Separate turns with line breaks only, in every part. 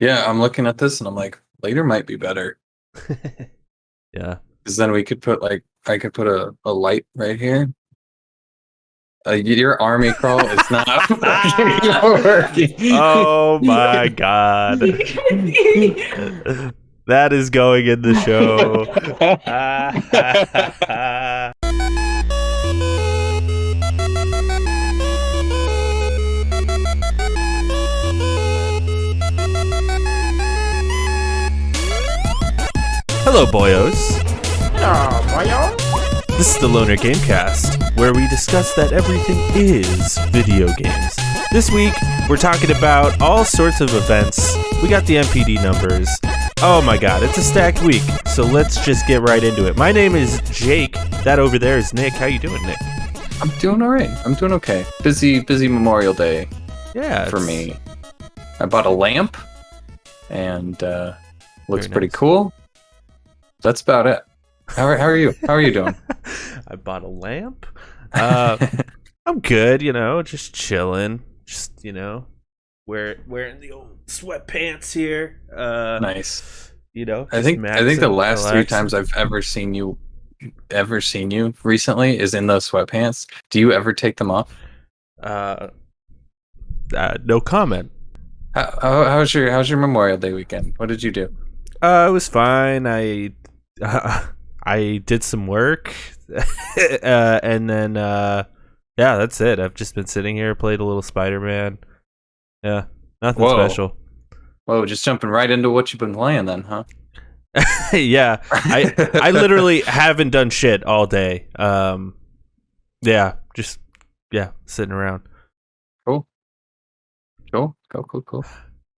Yeah, I'm looking at this and I'm like, later might be better.
Yeah.
Because then we could put I could put a light right here. Your army crawl is not working.
Oh my god. That is going in the show. Hello, boyos.
Oh, boyo.
This is the Loner Gamecast, where we discuss that everything is video games. This week, we're talking about all sorts of events. We got the MPD numbers. Oh my god, it's a stacked week, so let's just get right into it. My name is Jake. That over there is Nick. How you doing, Nick?
I'm doing all right. I'm doing okay. Busy Memorial Day
Yeah,
for me. I bought a lamp, and looks
Very
pretty
nice.
cool. That's about it. How are you? How are you doing?
I bought a lamp. I'm good, just chilling. Just, wearing the old sweatpants here.
Nice. I
Just
think the last three
relaxing.
times I've ever seen you recently is in those sweatpants. Do you ever take them off?
No comment.
How's your Memorial Day weekend? What did you do?
It was fine. I did some work, and then yeah, that's it. I've just been sitting here, played a little Spider-Man. Yeah, nothing
Whoa.
special.
Whoa, just jumping right into what you've been playing then, huh?
Yeah, I literally haven't done shit all day. Yeah, just sitting around.
Cool. Cool.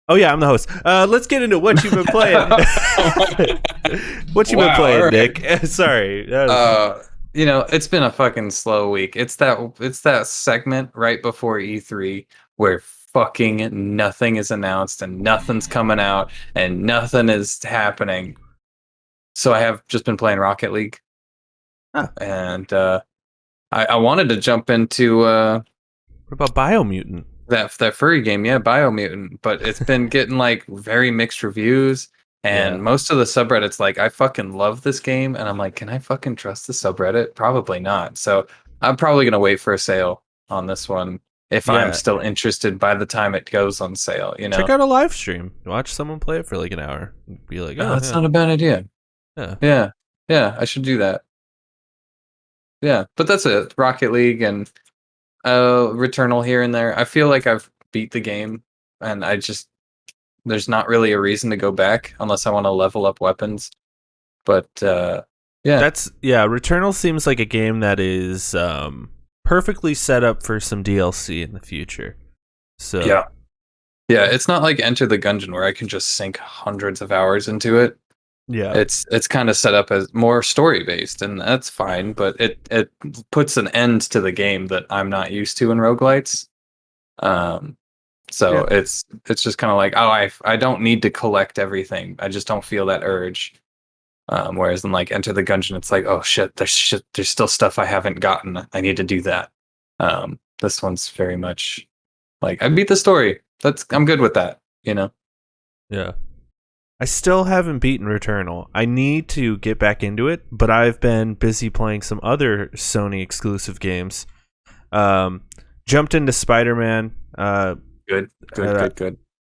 Oh yeah, I'm the host. Let's get into what you've been playing. What you been
Wow,
playing,
all right.
Nick? Sorry.
It's been a fucking slow week. It's that segment right before E3 where fucking nothing is announced and nothing's coming out and nothing is happening. So I have just been playing Rocket League.
Huh.
And I wanted to jump into
What about Biomutant?
that furry game, yeah, Biomutant, but it's been getting like very mixed reviews. And
Yeah.
most of the subreddits like, I fucking love this game, and I'm like, can I fucking trust the subreddit? Probably not. So I'm probably gonna wait for a sale on this one if
Yeah.
I'm still interested by the time it goes on sale.
Check out a live stream. Watch someone play it for like an hour. Be like,
Oh,
oh,
that's
yeah.
not a bad idea.
Yeah.
Yeah, I should do that. Yeah, but that's it. Rocket League and Returnal here and there. I feel like I've beat the game, and there's not really a reason to go back unless I want to level up weapons. But yeah,
Returnal seems like a game that is perfectly set up for some DLC in the future. So
yeah, it's not like Enter the Gungeon where I can just sink hundreds of hours into it.
yeah.
It's kind of set up as more story based, and that's fine. But it puts an end to the game that I'm not used to in roguelites. So it's just kind of like, oh, I don't need to collect everything. I just don't feel that urge. Whereas in like Enter the Gungeon, it's like, oh shit, there's still stuff I haven't gotten. I need to do that. This one's very much like, I beat the story. I'm good with that.
Yeah. I still haven't beaten Returnal. I need to get back into it, but I've been busy playing some other Sony exclusive games. Jumped into Spider-Man.
Good.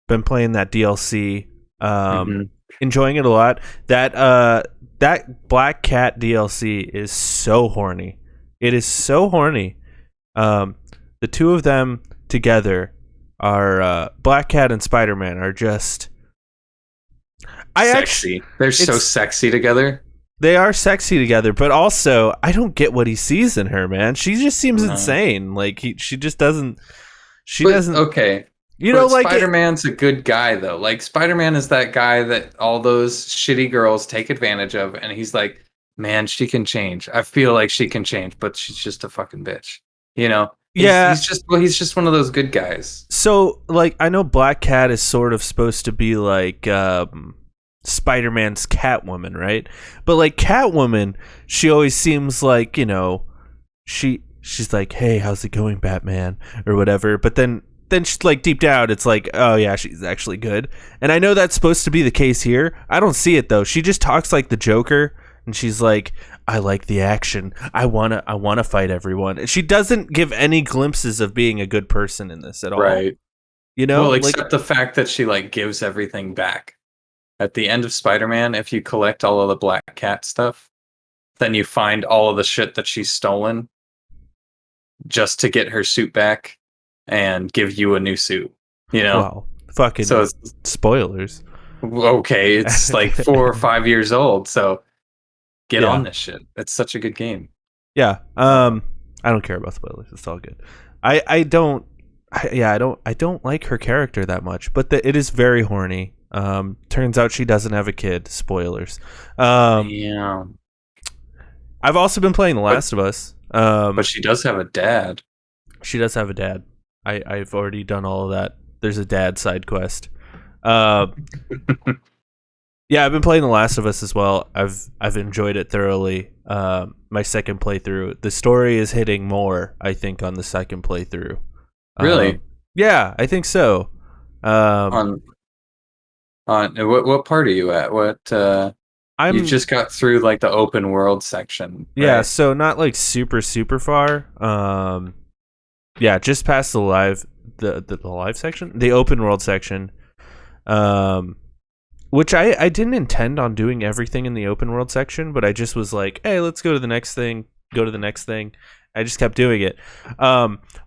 Been playing that DLC.
Mhm.
Enjoying it a lot. That Black Cat DLC is so horny. It is so horny. The two of them together are Black Cat and Spider-Man are just
Sexy. They're so sexy together.
They are sexy together, but also I don't get what he sees in her, man. She just seems insane. Like she just doesn't.
Okay. But
like
Spider-Man's a good guy though. Like Spider-Man is that guy that all those shitty girls take advantage of, and he's like, man, she can change. I feel like she can change, but she's just a fucking bitch. He's just one of those good guys.
So, like, I know Black Cat is sort of supposed to be like Spider-Man's Catwoman, right? But like Catwoman, she always seems like, she's like, hey, how's it going, Batman? Or whatever. But then then she's like deep down, it's like, oh yeah, she's actually good. And I know that's supposed to be the case here. I don't see it though. She just talks like the Joker, and she's like, I like the action. I wanna fight everyone. She doesn't give any glimpses of being a good person in this at all.
Right.
You know,
well, except the fact that she like gives everything back. At the end of Spider-Man, if you collect all of the Black Cat stuff, then you find all of the shit that she's stolen just to get her suit back and give you a new suit. You know?
Wow. Fucking
so
spoilers.
Okay, it's like 4 or 5 years old, so get
Yeah.
on this shit. It's such a good game.
Yeah. I don't care about spoilers. It's all good. I don't like her character that much, but it is very horny. Turns out she doesn't have a kid. Spoilers.
Yeah.
I've also been playing The Last of Us.
But she does have a dad.
She does have a dad. I've already done all of that. There's a dad side quest. Yeah, I've been playing The Last of Us as well. I've enjoyed it thoroughly. My second playthrough, the story is hitting more, I think, on the second playthrough.
Really?
Yeah, I think so.
On what part are you at? You just got through like the open world section. Right?
Yeah, so not like super far. Yeah, just past the live section, the open world section. Which I didn't intend on doing everything in the open world section, but I just was like, hey, let's go to the next thing. I just kept doing it.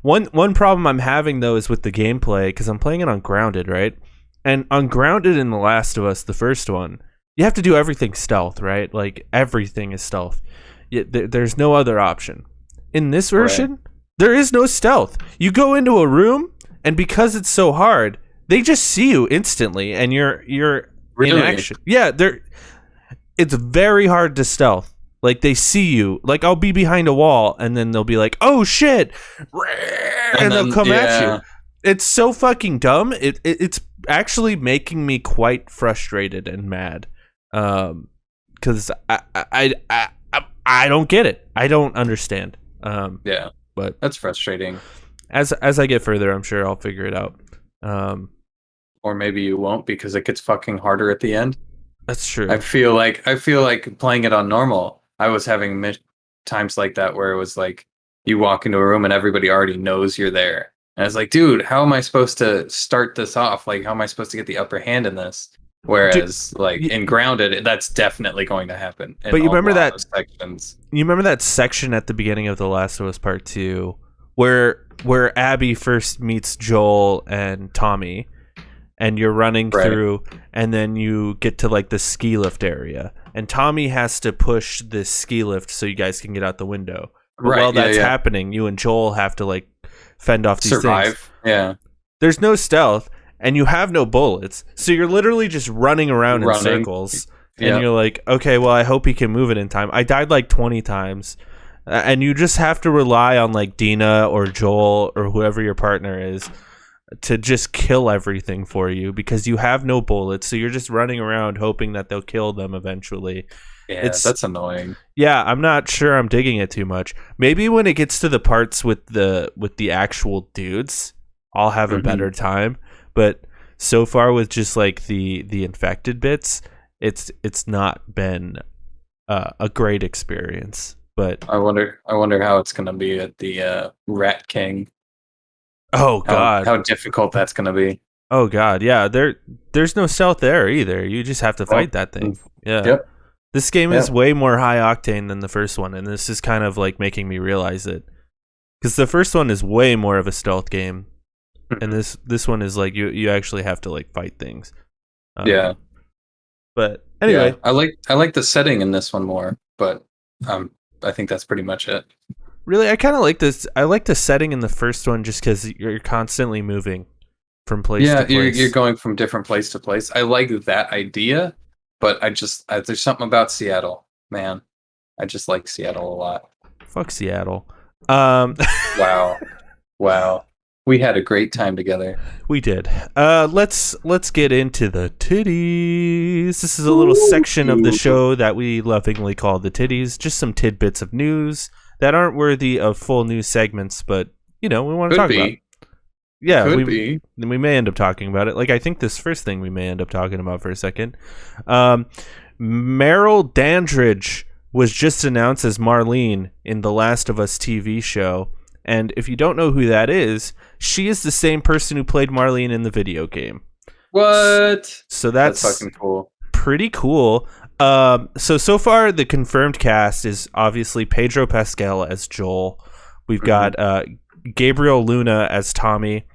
One problem I'm having though is with the gameplay, because I'm playing it on Grounded, right? And on Grounded in The Last of Us, the first one, you have to do everything stealth, right? Like everything is stealth. There's no other option. In this version, there is no stealth. You go into a room, and because it's so hard, they just see you instantly, and you're
really?
in action. Yeah, it's very hard to stealth. Like they see you. Like I'll be behind a wall, and then they'll be like, "Oh shit!" and they'll come at you. It's so fucking dumb. It's actually making me quite frustrated and mad, because I don't get it. I don't understand.
Yeah,
but
that's frustrating.
As I get further, I'm sure I'll figure it out.
Or maybe you won't, because it gets fucking harder at the end.
That's true.
I feel like playing it on normal, I was having times like that where it was like you walk into a room and everybody already knows you're there. And I was like, dude, how am I supposed to start this off? Like, how am I supposed to get the upper hand in this? Whereas, in Grounded, that's definitely going to happen.
But you remember that
sections?
You remember that section at the beginning of The Last of Us Part 2 where Abby first meets Joel and Tommy, and you're running through, and then you get to like the ski lift area, and Tommy has to push this ski lift so you guys can get out the window. But while that's happening, you and Joel have to like fend off these things.
Yeah.
There's no stealth, and you have no bullets, so you're literally just running around in circles. And you're like, okay, well, I hope he can move it in time. I died like 20 times. And you just have to rely on like Dina or Joel or whoever your partner is to just kill everything for you, because you have no bullets. So you're just running around hoping that they'll kill them eventually.
Yeah, that's annoying.
Yeah, I'm not sure I'm digging it too much. Maybe when it gets to the parts with the actual dudes, I'll have a better time. But so far with just like the infected bits, it's not been a great experience. But
I wonder how it's gonna be at the Rat King.
Oh god,
how difficult that's gonna be.
Oh god, yeah. There's no stealth there either. You just have to fight that thing. Yeah.
Yep.
This game is way more high octane than the first one, and this is kind of like making me realize it. Because the first one is way more of a stealth game, and this one is like you actually have to like fight things.
Yeah.
But anyway,
yeah, I like the setting in this one more, but I think that's pretty much it.
Really, I kind of like this. I like the setting in the first one just because you're constantly moving from place to place.
You're going from different place to place. I like that idea, but there's something about Seattle, man. I just like Seattle a lot.
Fuck Seattle.
Wow. We had a great time together.
We did. Let's get into the titties. This is a little section of the show that we lovingly call the titties. Just some tidbits of news that aren't worthy of full news segments, but we want to talk about. Yeah,
Could be.
we may end up talking about it. Like, I think this first thing we may end up talking about for a second. Meryl Dandridge was just announced as Marlene in the Last of Us TV show. And if you don't know who that is, she is the same person who played Marlene in the video game.
What?
So that's
fucking cool.
Pretty cool. So far the confirmed cast is obviously Pedro Pascal as Joel. We've got Gabriel Luna as Tommy,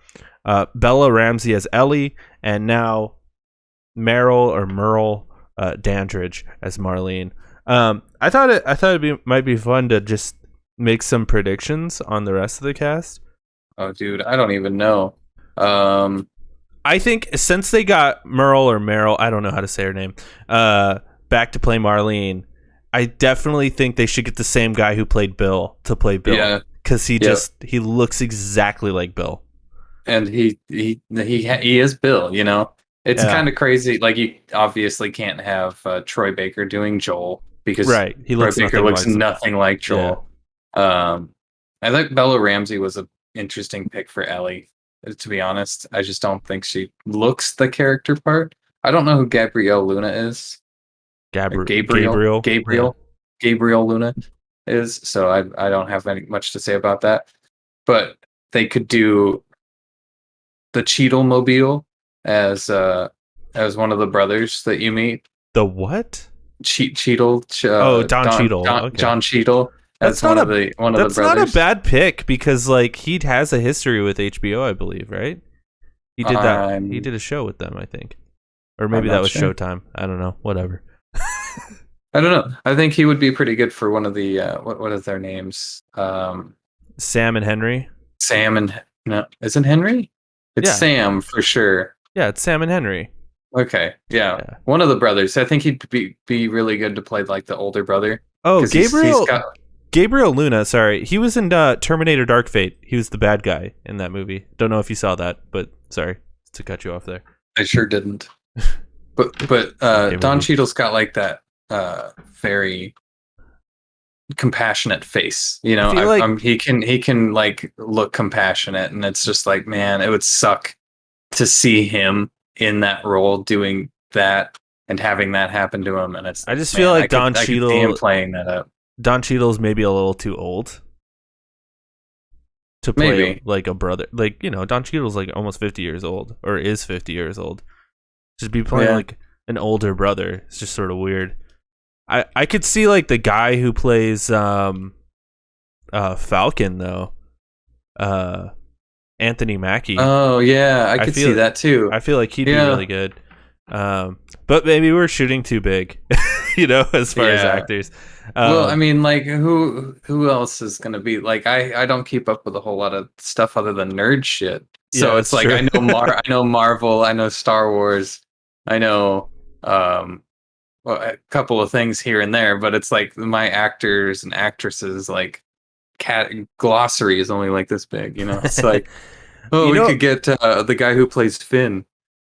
Bella Ramsey as Ellie, and now Merle Dandridge as Marlene. I thought might be fun to just make some predictions on the rest of the cast.
Oh, dude, I don't even know.
I think since they got Meryl, I don't know how to say her name, back to play Marlene, I definitely think they should get the same guy who played Bill to play Bill.
Yeah.
Because he looks exactly like Bill.
And he is Bill, you know? It's kind of crazy. Like, you obviously can't have Troy Baker doing Joel because Troy Baker looks nothing like Joel. Yeah. I think Bella Ramsey was an interesting pick for Ellie. To be honest, I just don't think she looks the character part. I don't know who Gabrielle Luna is. Gabriel Luna is. So I don't have much to say about that. But they could do the Cheadle Mobile as one of the brothers that you meet.
The what?
Cheadle.
Don Cheadle. Okay.
John Cheadle.
That's
one of the brothers.
That's not a bad pick because like he has a history with HBO, I believe, right? He did that. He did a show with them, I think, or maybe that was Showtime. I don't know. Whatever.
I don't know. I think he would be pretty good for one of the what is their names?
Sam and Henry.
No, isn't Henry? It's Sam for sure.
Yeah, it's Sam and Henry.
Okay, yeah. One of the brothers. I think he'd be really good to play like the older brother.
Oh, Gabriel Luna, sorry. He was in Terminator Dark Fate. He was the bad guy in that movie. Don't know if you saw that, but sorry to cut you off there.
I sure didn't. But Don Cheadle's got like that very compassionate face. You know, he can like look compassionate, and it's just like, man, it would suck to see him in that role doing that and having that happen to him. And I just feel like Don Cheadle I could see him playing that up.
Don Cheadle's maybe a little too old to play like a brother. Like, you know, Don Cheadle's like almost 50 years old or is 50 years old. Just be playing like an older brother. It's just sort of weird. I could see like the guy who plays Falcon though. Anthony Mackie.
Oh yeah, I could see that too.
I feel like he'd be really good. But maybe we're shooting too big, you know, as far as actors.
Well, I mean, like, who else is going to be like? I don't keep up with a whole lot of stuff other than nerd shit. So it's like true. I know Marvel, I know Star Wars, I know a couple of things here and there, but it's like my actors and actresses like glossary is only like this big. You know, it's like we could get the guy who plays Finn.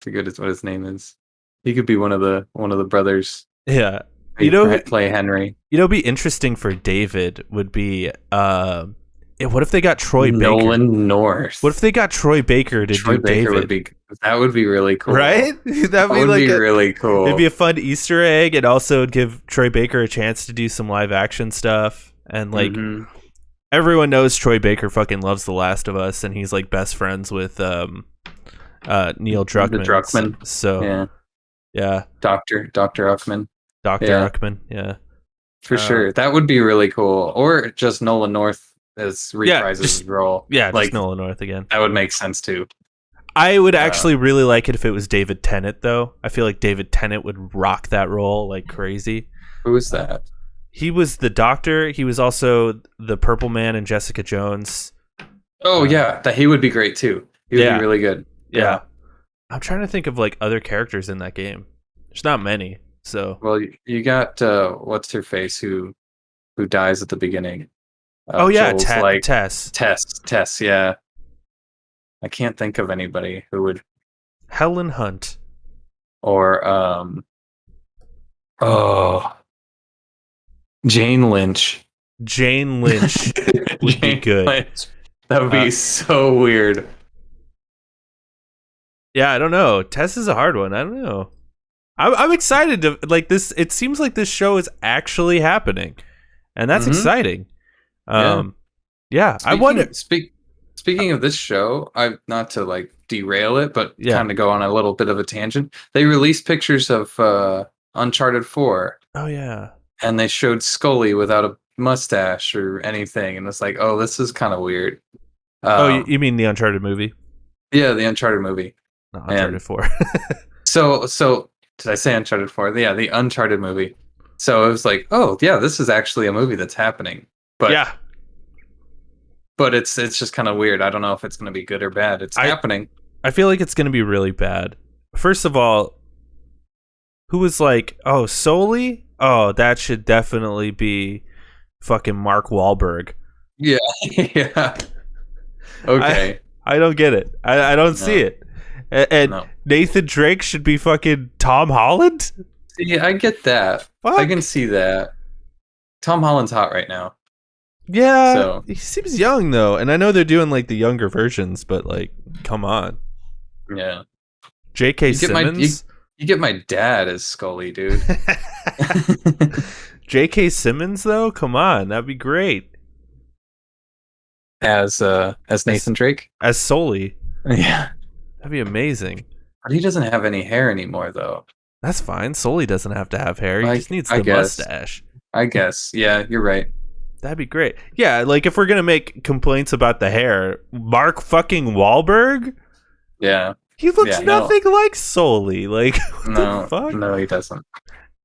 I forget what his name is. He could be one of the brothers.
Yeah.
Play Henry.
You know, be interesting for David would be what if they got Troy Baker?
Nolan North.
What if they got Troy Baker to do David?
That would be really cool,
right? That would be
really cool.
It'd be a fun Easter egg, and also it'd give Troy Baker a chance to do some live action stuff. And like everyone knows Troy Baker fucking loves The Last of Us, and he's like best friends with Neil Druckmann. So yeah,
Dr. Uckman.
Dr. Uckman, yeah.
For sure. That would be really cool. Or just Nolan North as reprises his role.
Yeah, like, just Nolan North again.
That would make sense too.
I would actually really like it if it was David Tennant, though. I feel like David Tennant would rock that role like crazy.
Who is that?
He was the Doctor. He was also the Purple Man in Jessica Jones.
Oh, that he would be great too. He would be really good.
Yeah. I'm trying to think of like other characters in that game. There's not many. So
you got what's her face who dies at the beginning. Tess. Yeah, I can't think of anybody who would.
Helen Hunt,
or Jane Lynch.
Jane Lynch would be good.
Lynch. That would be so weird.
Yeah, I don't know. Tess is a hard one. I don't know. I'm excited to like this. It seems like this show is actually happening, and that's exciting. Yeah. I wonder.
Speaking of this show, I not to like derail it, but
Yeah.
kind of go on a little bit of a tangent. They released pictures of Uncharted 4,
Oh yeah.
and they showed Scully without a mustache or anything, and it's like, oh, this is kind of weird.
Oh, you mean the Uncharted movie?
Yeah, the Uncharted movie.
Not Uncharted 4.
So did I say Uncharted 4? Yeah, the Uncharted movie. So it was like, oh yeah, this is actually a movie that's happening. But
yeah.
But it's just kind of weird. I don't know if it's going to be good or bad. It's happening.
I feel like it's going to be really bad. First of all, who was like, oh, Sully? Oh, that should definitely be fucking Mark Wahlberg.
Yeah. Yeah. Okay.
I don't get it. I don't see it. And Nathan Drake should be fucking Tom Holland?
Yeah, I get that.
Fuck.
I can see that. Tom Holland's hot right now.
Yeah,
so.
He seems young though, and I know they're doing like the younger versions, but like, come on.
Yeah.
J.K. Simmons.
You get my dad as Scully, dude.
J.K. Simmons though, come on, that'd be great.
As Nathan Drake,
as Sully.
Yeah,
that'd be amazing.
But he doesn't have any hair anymore, though.
That's fine. Sully doesn't have to have hair. He just needs the mustache.
I guess. Yeah, you're right.
That'd be great. Yeah, like if we're gonna make complaints about the hair, Mark fucking Wahlberg.
Yeah,
he looks nothing like Sully. Like what the fuck?
No, he doesn't.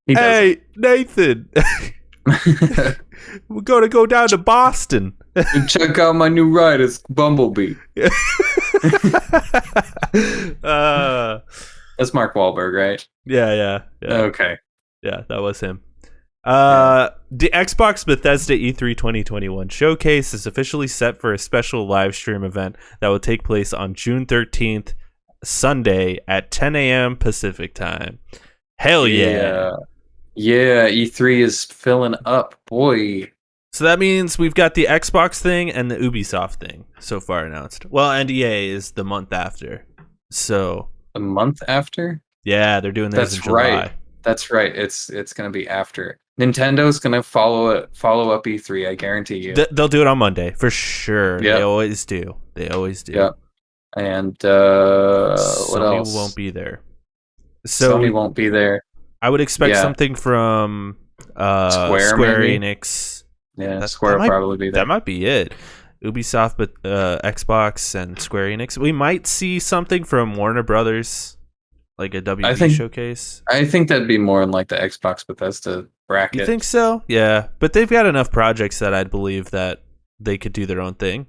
Hey, Nathan, we're gonna go down to Boston.
Check out my new ride. It's Bumblebee. That's Mark Wahlberg, right?
Yeah.
Okay.
Yeah, that was him. The Xbox Bethesda E3 2021 showcase is officially set for a special live stream event that will take place on June 13th, Sunday at 10 a.m. Pacific time. Hell yeah.
Yeah, E3 is filling up, boy.
So that means we've got the Xbox thing and the Ubisoft thing so far announced. Well, NDA is the month after. So
the month after?
Yeah, they're doing this in July.
Right. That's right. It's going to be after. Nintendo's going to follow up E3, I guarantee you.
They'll do it on Monday for sure.
Yep.
They always do.
Yep. And
Sony
what else?
Won't be there. So
Sony won't be there.
I would expect something from Square Enix.
Yeah, Square will probably be there.
That might be it. Ubisoft, but Xbox and Square Enix. We might see something from Warner Brothers, like a WB showcase.
I think that'd be more in like the Xbox Bethesda bracket.
You think so? Yeah, but they've got enough projects that I'd believe that they could do their own thing.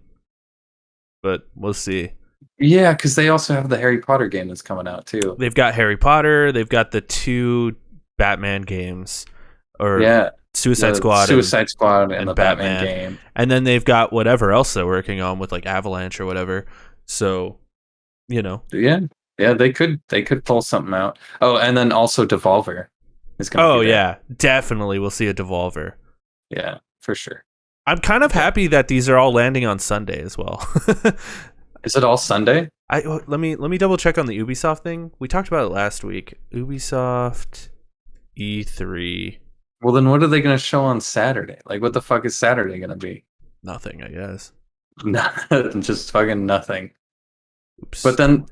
But we'll see.
Yeah, because they also have the Harry Potter game that's coming out too.
They've got Harry Potter. They've got the 2 Batman games, Suicide Squad
and the Batman game.
And then they've got whatever else they're working on with like Avalanche or whatever. So,
Yeah, they could pull something out. Oh, and then also Devolver is going to be there.
Yeah, definitely we'll see a Devolver.
Yeah, for sure.
I'm kind of happy that these are all landing on Sunday as well.
Is it all Sunday?
Let me double check on the Ubisoft thing. We talked about it last week. Ubisoft E3.
Well, then what are they going to show on Saturday? Like, what the fuck is Saturday going to be?
Nothing, I guess.
Just fucking nothing.
Oops.
But then,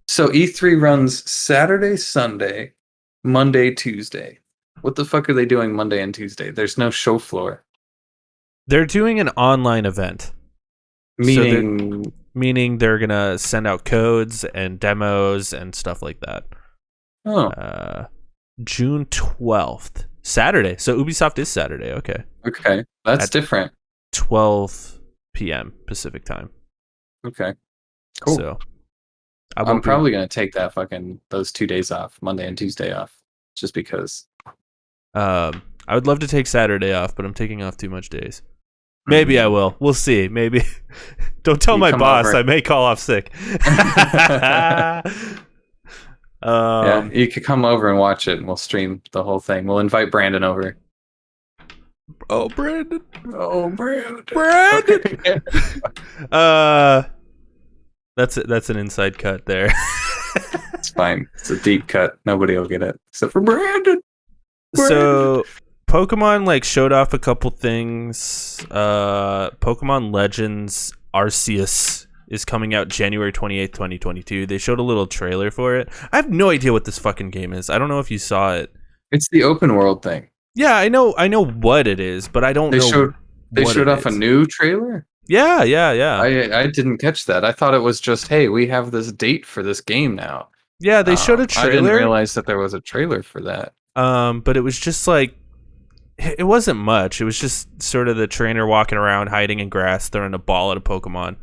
so E3 runs Saturday, Sunday, Monday, Tuesday. What the fuck are they doing Monday and Tuesday? There's no show floor.
They're doing an online event. Meaning they're going to send out codes and demos and stuff like that.
Oh.
June 12th. Saturday. So Ubisoft is Saturday. Okay.
That's different.
12 p.m. Pacific time.
Okay. Cool.
So
I'm probably going to take those 2 days off, Monday and Tuesday off, just because.
I would love to take Saturday off, but I'm taking off too much days. Maybe I will. We'll see. Maybe. Don't tell my boss. I may call off sick.
Yeah, you could come over and watch it, and we'll stream the whole thing. We'll invite Brandon over.
Oh, Brandon.
Brandon.
That's an inside cut there.
It's fine. It's a deep cut. Nobody will get it except for Brandon.
So Pokemon like showed off a couple things. Pokemon Legends Arceus is coming out January 28th, 2022. They showed a little trailer for it. I have no idea what this fucking game is. I don't know if you saw it.
It's the open world thing.
Yeah, I know what it is, but I don't know.
They showed off a new trailer?
Yeah.
I didn't catch that. I thought it was just, hey, we have this date for this game now.
Yeah, they showed a trailer.
I didn't realize that there was a trailer for that.
But it was just like, it wasn't much. It was just sort of the trainer walking around, hiding in grass, throwing a ball at a Pokemon.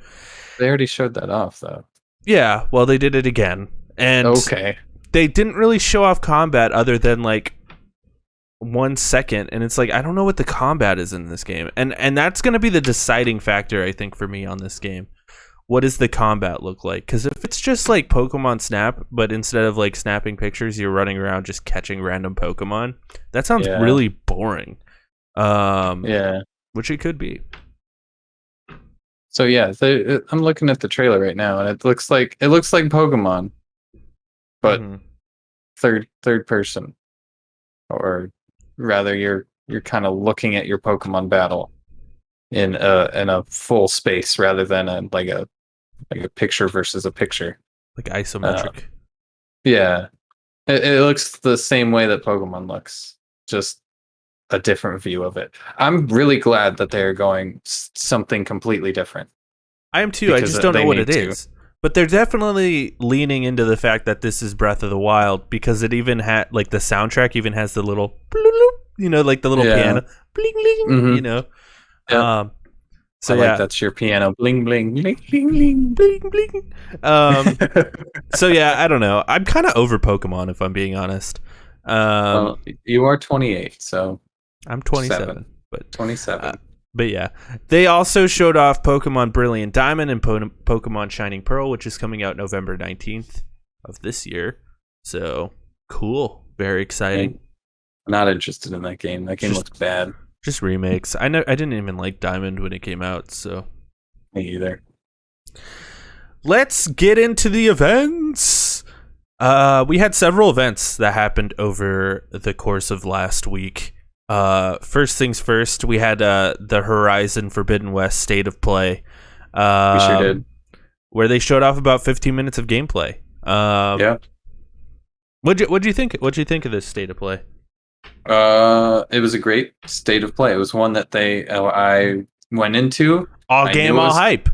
They already showed that off, though.
Yeah, well, they did it again. And
okay.
They didn't really show off combat other than like 1 second, and it's like, I don't know what the combat is in this game. And that's going to be the deciding factor, I think, for me on this game. What does the combat look like? Because if it's just like Pokemon Snap, but instead of like snapping pictures, you're running around just catching random Pokemon, that sounds really boring. Which it could be.
So yeah, I'm looking at the trailer right now, and it looks like Pokemon, but third person, or rather, you're kind of looking at your Pokemon battle in a full space rather than a picture versus a picture,
like isometric.
Yeah, it looks the same way that Pokemon looks, just a different view of it. I'm really glad that they're going something completely different.
I am too. I just don't know what it is. But they're definitely leaning into the fact that this is Breath of the Wild, because it even had like the soundtrack even has the little like the little piano bling bling,
Yeah. So that's your piano bling bling bling bling
bling bling. So yeah, I don't know. I'm kind of over Pokemon, if I'm being honest.
Well, you are 28, so
I'm 27, but
27.
But yeah, they also showed off Pokemon Brilliant Diamond and Pokemon Shining Pearl, which is coming out November 19th of this year. So cool, very exciting.
Not interested in that game. That game looks bad.
Just remakes. I didn't even like Diamond when it came out, so
me either.
Let's get into the events. We had several events that happened over the course of last week. First things first, we had the Horizon Forbidden West State of Play.
We sure did.
Where they showed off about 15 minutes of gameplay.
Yeah.
What'd you think? What'd you think of this State of Play?
It was a great state of play. It was one that I went into
all game, all hype.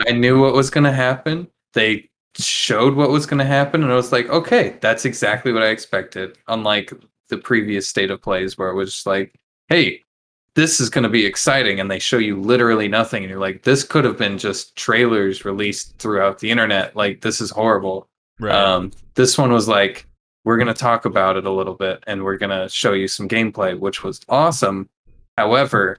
I knew what was going to happen. They showed what was going to happen, and I was like, okay, that's exactly what I expected. Unlike the previous state of plays where it was just like, hey, this is going to be exciting, and they show you literally nothing, and you're like, this could have been just trailers released throughout the internet. Like, this is horrible.
Right.
This one was like, we're going to talk about it a little bit, and we're going to show you some gameplay, which was awesome. However,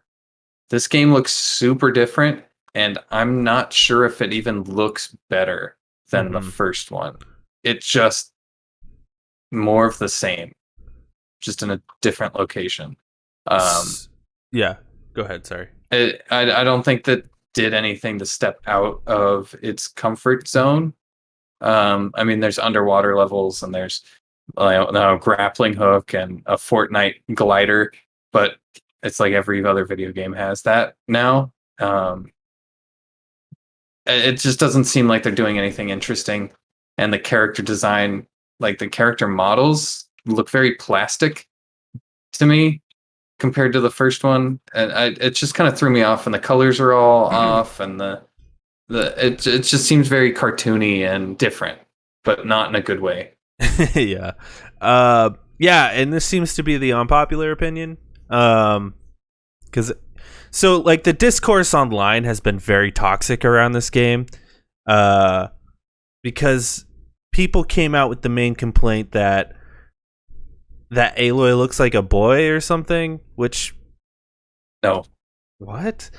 this game looks super different, and I'm not sure if it even looks better than the first one. It's just more of the same, just in a different location.
Yeah, go ahead. Sorry.
I don't think that did anything to step out of its comfort zone. I mean, there's underwater levels, and there's a grappling hook and a Fortnite glider, but it's like every other video game has that now. It just doesn't seem like they're doing anything interesting, and the character design, like the character models, look very plastic to me compared to the first one, and it just kind of threw me off. And the colors are all off, and it just seems very cartoony and different, but not in a good way.
Yeah. And this seems to be the unpopular opinion. Because so like the discourse online has been very toxic around this game. Because people came out with the main complaint that Aloy looks like a boy or something, which
no.
What?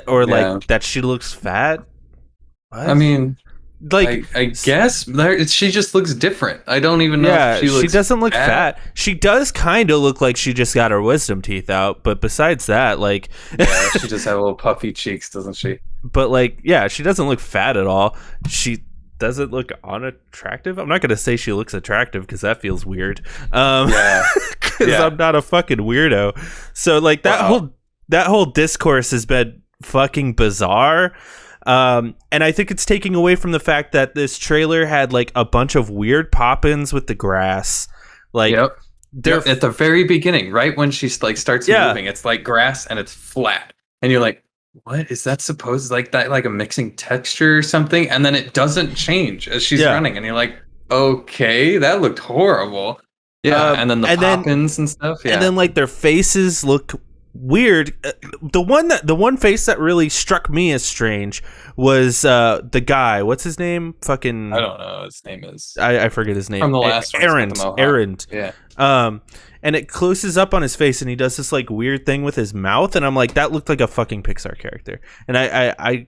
Or like that she looks fat? What?
I mean,
like
I guess she just looks different. I don't even know if she looks.
She doesn't look fat. She does kind of look like she just got her wisdom teeth out, but besides that, like
she just has little puffy cheeks, doesn't she?
But like, yeah, she doesn't look fat at all. She doesn't look unattractive. I'm not going to say she looks attractive because that feels weird.
Yeah.
Because I'm not a fucking weirdo. So like that whole discourse has been fucking bizarre. And I think it's taking away from the fact that this trailer had like a bunch of weird pop-ins with the grass. Like
they're at the very beginning, right when she like starts moving, it's like grass and it's flat. And you're like, what is that supposed like that, like a mixing texture or something? And then it doesn't change as she's running, and you're like, okay, that looked horrible. Yeah, and then the pop-ins and stuff. Yeah,
and then like their faces look weird. The one face that really struck me as strange was the guy. What's his name? Fucking
I don't know. His name is
I forget his name.
From the last one.
Aaron.
Yeah.
And it closes up on his face, and he does this like weird thing with his mouth, and I'm like, that looked like a fucking Pixar character, and I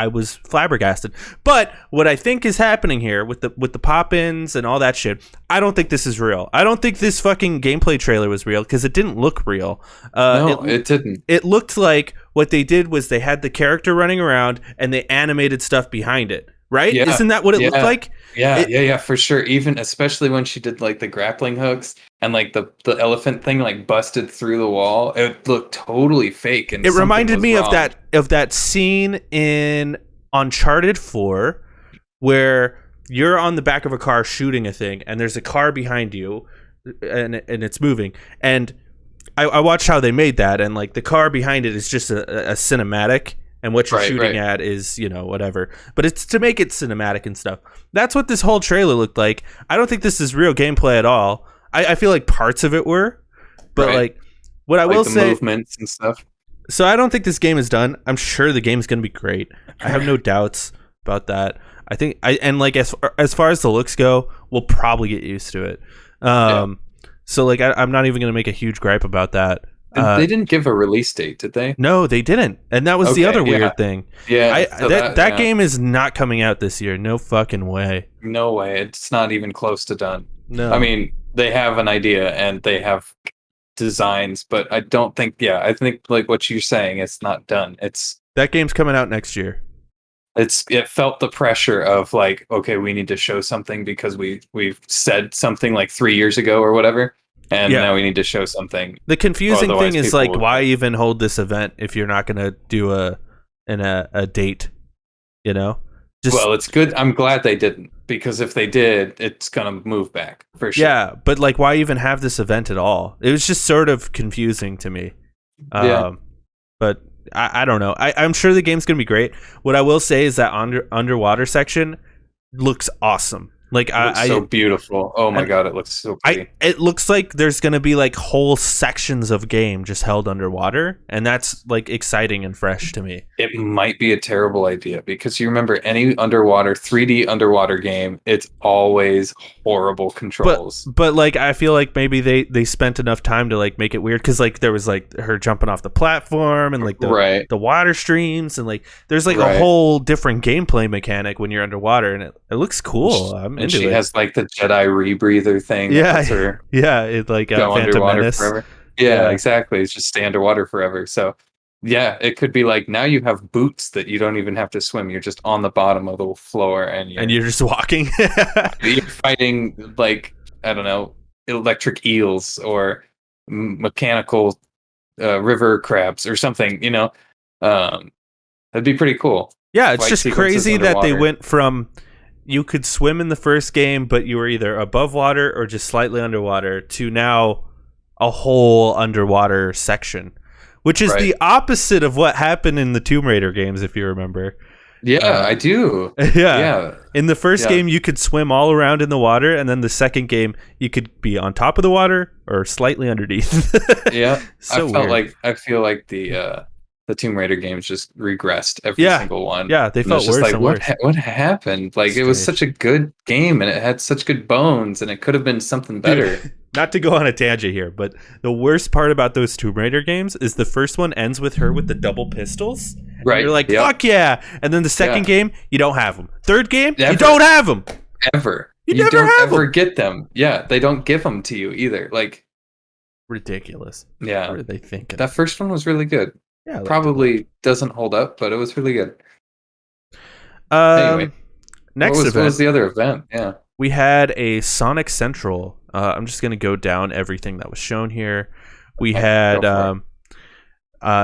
was flabbergasted. But what I think is happening here with the pop-ins and all that shit, I don't think this is real. I don't think this fucking gameplay trailer was real because it didn't look real.
No, it didn't.
It looked like what they did was they had the character running around and they animated stuff behind it. Right?
Yeah.
Isn't that what it looked like?
Yeah, for sure. Even especially when she did like the grappling hooks and like the elephant thing like busted through the wall, it looked totally fake. And
it reminded me of that scene in Uncharted 4 where you're on the back of a car shooting a thing, and there's a car behind you, and it's moving. And I watched how they made that, and like the car behind it is just a cinematic. And what you're shooting at is, whatever. But it's to make it cinematic and stuff. That's what this whole trailer looked like. I don't think this is real gameplay at all. I feel like parts of it were. But like, what I will say...
movements and stuff.
So I don't think this game is done. I'm sure the game's going to be great. I have no doubts about that. I think... as far as the looks go, we'll probably get used to it. So like, I'm not even going to make a huge gripe about that.
They didn't give a release date, did they?
No, they didn't. And that was the other weird thing.
Yeah.
That game is not coming out this year. No fucking way.
No way. It's not even close to done.
No.
I mean, they have an idea and they have designs, but I don't think, I think like what you're saying, it's not done.
That game's coming out next year.
It felt the pressure of like, okay, we need to show something because we've said something like 3 years ago or whatever. And now we need to show something.
The confusing thing is like, why even hold this event if you're not going to do a date? Well,
it's good. I'm glad they didn't, because if they did, it's going to move back for sure.
Yeah, but like, why even have this event at all? It was just sort of confusing to me. But I don't know. I'm sure the game's going to be great. What I will say is that underwater section looks awesome. Like
so beautiful. Oh my god, it looks so pretty.
It looks like there's gonna be like whole sections of game just held underwater, and that's like exciting and fresh to me.
It might be a terrible idea because you remember any 3D underwater game, it's always horrible controls.
But like I feel like maybe they spent enough time to like make it weird, because like there was like her jumping off the platform and like the water streams, and like there's like a whole different gameplay mechanic when you're underwater, and it looks cool.
And she has like the Jedi rebreather thing.
It's like
go
Phantom
underwater
Menace.
forever. Yeah, exactly. It's just stay underwater forever. So yeah, it could be like now you have boots that you don't even have to swim. You're just on the bottom of the floor and
you're just walking.
You're fighting like, I don't know, electric eels or mechanical river crabs or something. That'd be pretty cool.
Yeah, it's just crazy that they went from you could swim in the first game, but you were either above water or just slightly underwater, to now a whole underwater section, which is the opposite of what happened in the Tomb Raider games, if you remember.
Yeah, I do.
Yeah. In the first game, you could swim all around in the water, and then the second game, you could be on top of the water or slightly underneath.
Yeah,
so
I feel like the Tomb Raider games just regressed every single one.
Yeah, they felt worse and worse.
What happened? Like, it was such a good game, and it had such good bones, and it could have been something better.
Not to go on a tangent here, but the worst part about those Tomb Raider games is the first one ends with her with the double pistols.
Right.
You're like, fuck yeah. And then the second game, you don't have them. Third game, you don't have them.
Ever.
You never
don't
have
ever
them.
Get them. Yeah, they don't give them to you either. Like,
ridiculous.
Yeah.
What are they thinking?
That first one was really good.
Yeah,
probably doesn't hold up, but it was really good.
Anyway, next
what
event,
was the other event? Yeah.
we had a Sonic Central. I'm just going to go down everything that was shown here. We had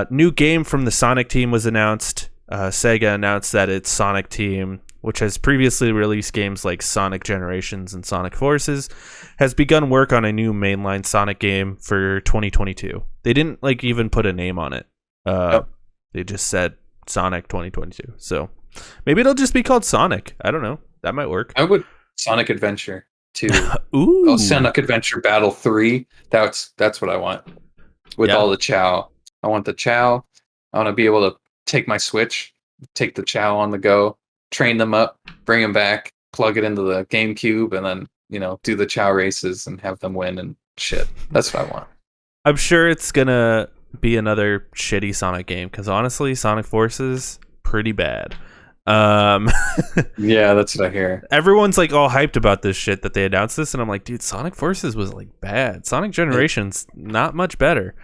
new game from the Sonic team was announced. Sega announced that its Sonic team, which has previously released games like Sonic Generations and Sonic Forces, has begun work on a new mainline Sonic game for 2022. They didn't even put a name on it. They just said Sonic 2022. So maybe it'll just be called Sonic. I don't know. That might work.
I would Sonic Adventure 2.
Ooh.
Oh, Sonic Adventure Battle 3. That's what I want. With all the Chow. I want the Chow. I want to be able to take my Switch, take the Chow on the go, train them up, bring them back, plug it into the GameCube, and then, do the Chow races and have them win and shit. That's what I want.
I'm sure it's going to be another shitty Sonic game because honestly, Sonic Forces, pretty bad.
Yeah, that's what I hear.
Everyone's all hyped about this shit that they announced this, and I'm like, dude, Sonic Forces was bad. Sonic Generations not much better.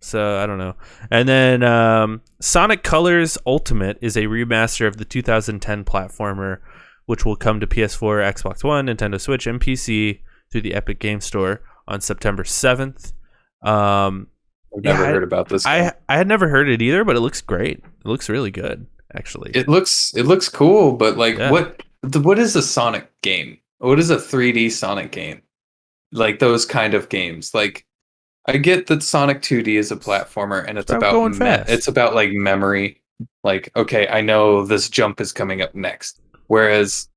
So I don't know. And then Sonic Colors Ultimate is a remaster of the 2010 platformer, which will come to PS4, Xbox One, Nintendo Switch, and PC through the Epic Game Store on September 7th.
I've never heard about this.
I had never heard it either, but it looks great. It looks really good. Actually,
it looks cool, but what is a Sonic game? What is a 3D Sonic game? Those kind of games. I get that Sonic 2D is a platformer and it's about
going fast.
It's about memory. Okay, I know this jump is coming up next. Whereas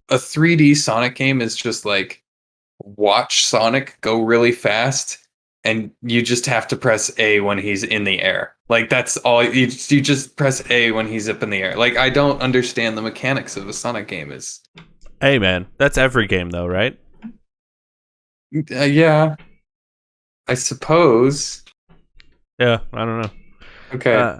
a 3D Sonic game is just watch Sonic go really fast and you just have to press A when he's in the air. That's all. You just press A when he's up in the air. I don't understand the mechanics of a Sonic game.
Hey, man, that's every game, though, right?
Yeah, I suppose.
Yeah, I don't know.
Okay.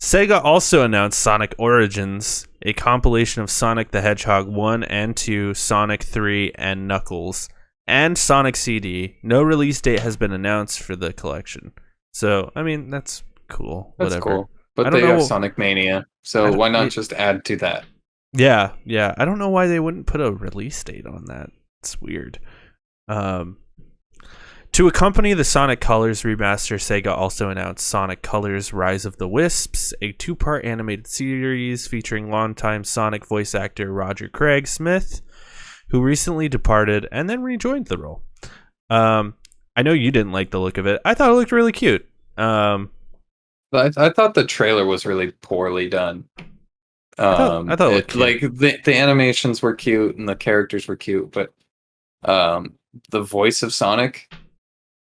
Sega also announced Sonic Origins, a compilation of Sonic the Hedgehog 1 and 2, Sonic 3, and Knuckles, and Sonic CD. No release date has been announced for the collection. So, I mean, that's cool.
That's
whatever.
cool. But they have Sonic Mania, so why not just add to that?
Yeah. I don't know why they wouldn't put a release date on that. It's weird. To accompany the Sonic Colors remaster, Sega also announced Sonic Colors Rise of the Wisps, a 2-part animated series featuring longtime Sonic voice actor Roger Craig Smith, who recently departed and then rejoined the role. I know you didn't like the look of it. I thought it looked really cute.
I thought the trailer was really poorly done.
I thought it looked cute.
The animations were cute and the characters were cute, but the voice of Sonic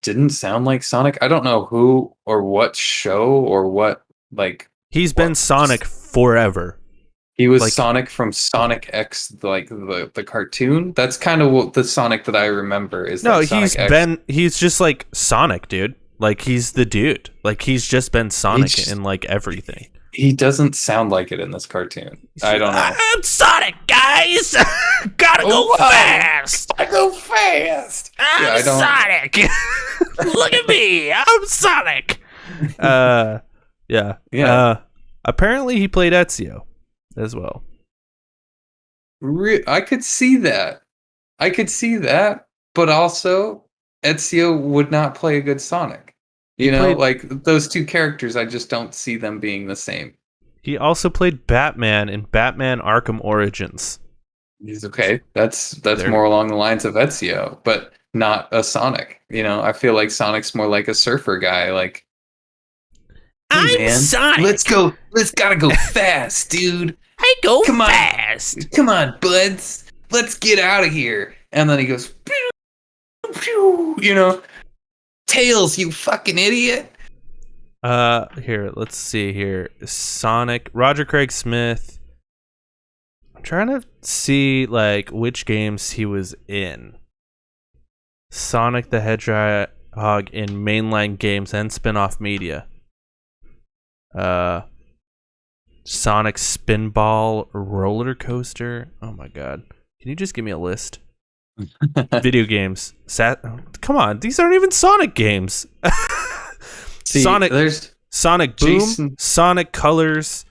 didn't sound like Sonic. I don't know who or what show or what
he's been Sonic forever.
He was Sonic from Sonic X, the cartoon. That's kind of what the Sonic that I remember is.
No, he's just Sonic, dude. He's the dude. He's just been Sonic in everything.
He doesn't sound like it in this cartoon. I don't know.
I'm Sonic, guys. Gotta go fast.
I go fast.
I'm Sonic. Look at me. I'm Sonic. Yeah. Apparently, he played Ezio as well.
I could see that. But also, Ezio would not play a good Sonic. Those two characters, I just don't see them being the same.
He also played Batman in Batman Arkham Origins.
He's okay. That's more along the lines of Ezio, but not a Sonic. I feel like Sonic's more like a surfer guy.
I'm Sonic.
Let's gotta go fast, dude.
I go
Come
fast.
Come on, buds. Let's get out of here. And then he goes, pew, pew, Tails, you fucking idiot.
Here, let's see here. Sonic, Roger Craig Smith. I'm trying to see which games he was in. Sonic the Hedgehog in mainline games and spin-off media. Sonic Spinball Roller Coaster. Oh my god. Can you just give me a list? Video games. Come on, these aren't even Sonic games.
See,
Sonic Boom,
Jason.
Sonic Colors,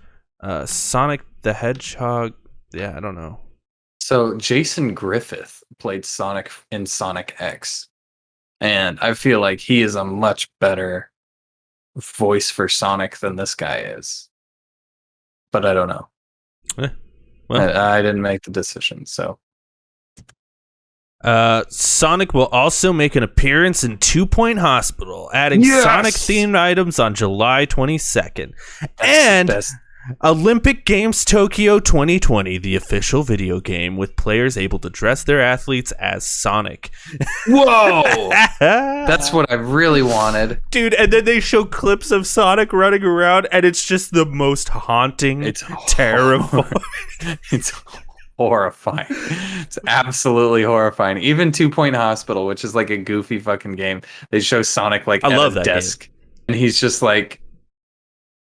Sonic the Hedgehog. Yeah, I don't know.
So Jason Griffith played Sonic in Sonic X, and I feel like he is a much better voice for Sonic than this guy is. But I don't know.
Eh, well,
I didn't make the decision, so
Sonic will also make an appearance in 2 Point Hospital, adding
Yes!
Sonic-themed items on July 22nd.
that's
And
the best.
Olympic Games Tokyo 2020, the official video game with players able to dress their athletes as Sonic.
Whoa! That's what I really wanted.
Dude, and then they show clips of Sonic running around, and it's just the most haunting,
It's
terrifying.
It's horrifying. It's absolutely horrifying. Even 2 Point Hospital, which is like a goofy fucking game, they show Sonic like
I
at
love
a
that
desk, and he's just like,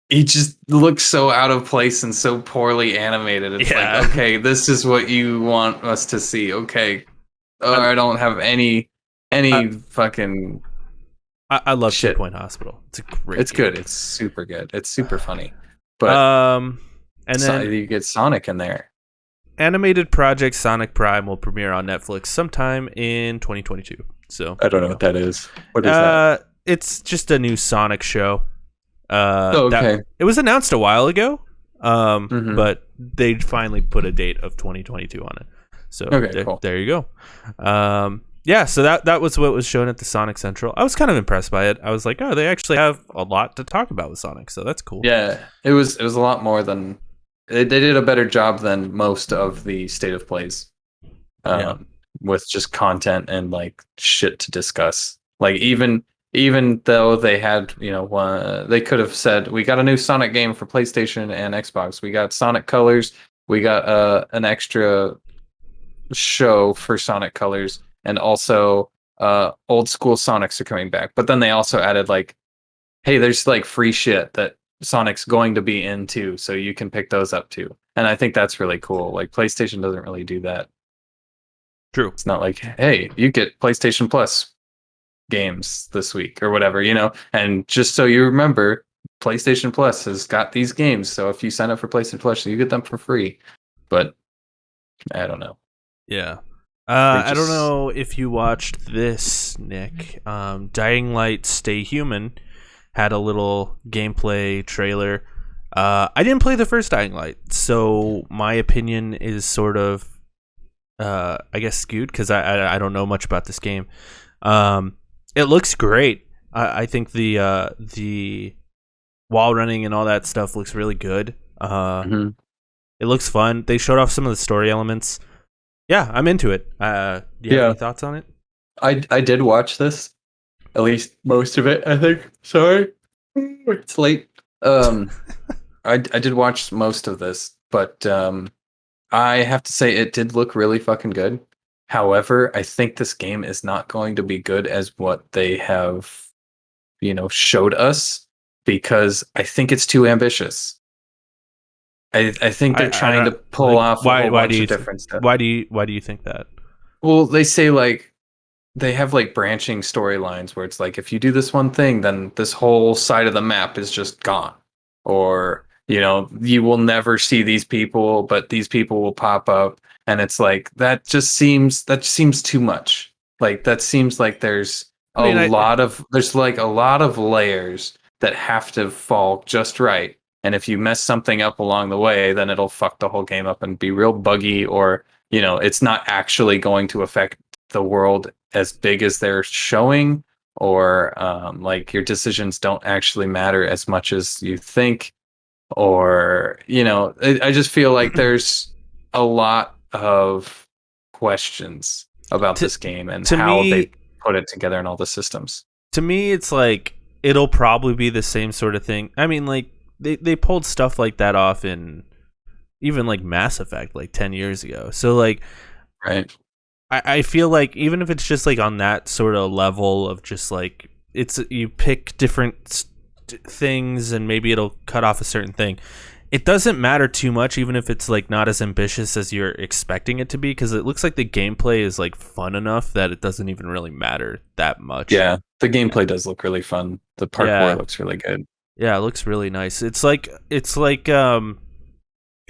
he just looks so out of place and so poorly animated. It's
Yeah.
like, okay, this is what you want us to see. Okay, I don't have any fucking.
I love
Shit.
2 Point Hospital. It's a great
It's
game.
good. It's super good. It's super funny. But
And
so,
then
you get Sonic in there.
animated project Sonic Prime will premiere on Netflix sometime in 2022. So
I don't know what that is. What is that?
It's just a new Sonic show.
Oh, okay.
It was announced a while ago,
Mhm.
but they finally put a date of 2022 on it. So
Okay, cool.
there you go. Yeah, so that was what was shown at the Sonic Central. I was kind of impressed by it. I was like, oh, they actually have a lot to talk about with Sonic, so that's cool.
Yeah, it was a lot more than they did a better job than most of the state of plays. With just content and like shit to discuss. Like even though they had, they could have said we got a new Sonic game for PlayStation and Xbox. We got Sonic Colors. We got an show for Sonic Colors, and also old school Sonics are coming back. But then they also added like, hey, there's like free shit that Sonic's going to be in too, so you can pick those up too. And I think that's really cool. Like PlayStation doesn't really do that.
True.
It's not like, hey, you get PlayStation Plus games this week or whatever, And just so you remember, PlayStation Plus has got these games, so if you sign up for PlayStation Plus, you get them for free. But I don't know.
Yeah. I don't know if you watched this, Nick. Dying Light Stay Human had a little gameplay trailer. I didn't play the first Dying Light, so my opinion is sort of, I guess, skewed because I don't know much about this game. It looks great. I think the wall running and all that stuff looks really good. It looks fun. They showed off some of the story elements. Yeah, I'm into it. Do you have any thoughts on it?
I did watch this, at least most of it, I think. Sorry, it's late. I did watch most of this, but I have to say it did look really fucking good. However, I think this game is not going to be good as what they have, showed us, because I think it's too ambitious. I think they're trying to pull off a whole bunch of different stuff.
Why do you think that?
Well, they say like they have like branching storylines where it's like if you do this one thing, then this whole side of the map is just gone, or you will never see these people, but these people will pop up, and it's like that seems too much. Like that seems like there's a lot of layers that have to fall just right. And if you mess something up along the way, then it'll fuck the whole game up and be real buggy, or it's not actually going to affect the world as big as they're showing, or like your decisions don't actually matter as much as you think, or I just feel like there's a lot of questions about this game and how they put it together and all the systems.
To me, it's like it'll probably be the same sort of thing. I mean, like they pulled stuff like that off in even like Mass Effect like 10 years ago. So like,
right.
I feel like even if it's just like on that sort of level of just like you pick different things and maybe it'll cut off a certain thing, it doesn't matter too much, even if it's like not as ambitious as you're expecting it to be, because it looks like the gameplay is like fun enough that it doesn't even really matter that much.
Yeah, the gameplay does look really fun. The parkour looks really good.
Yeah, it looks really nice. It's like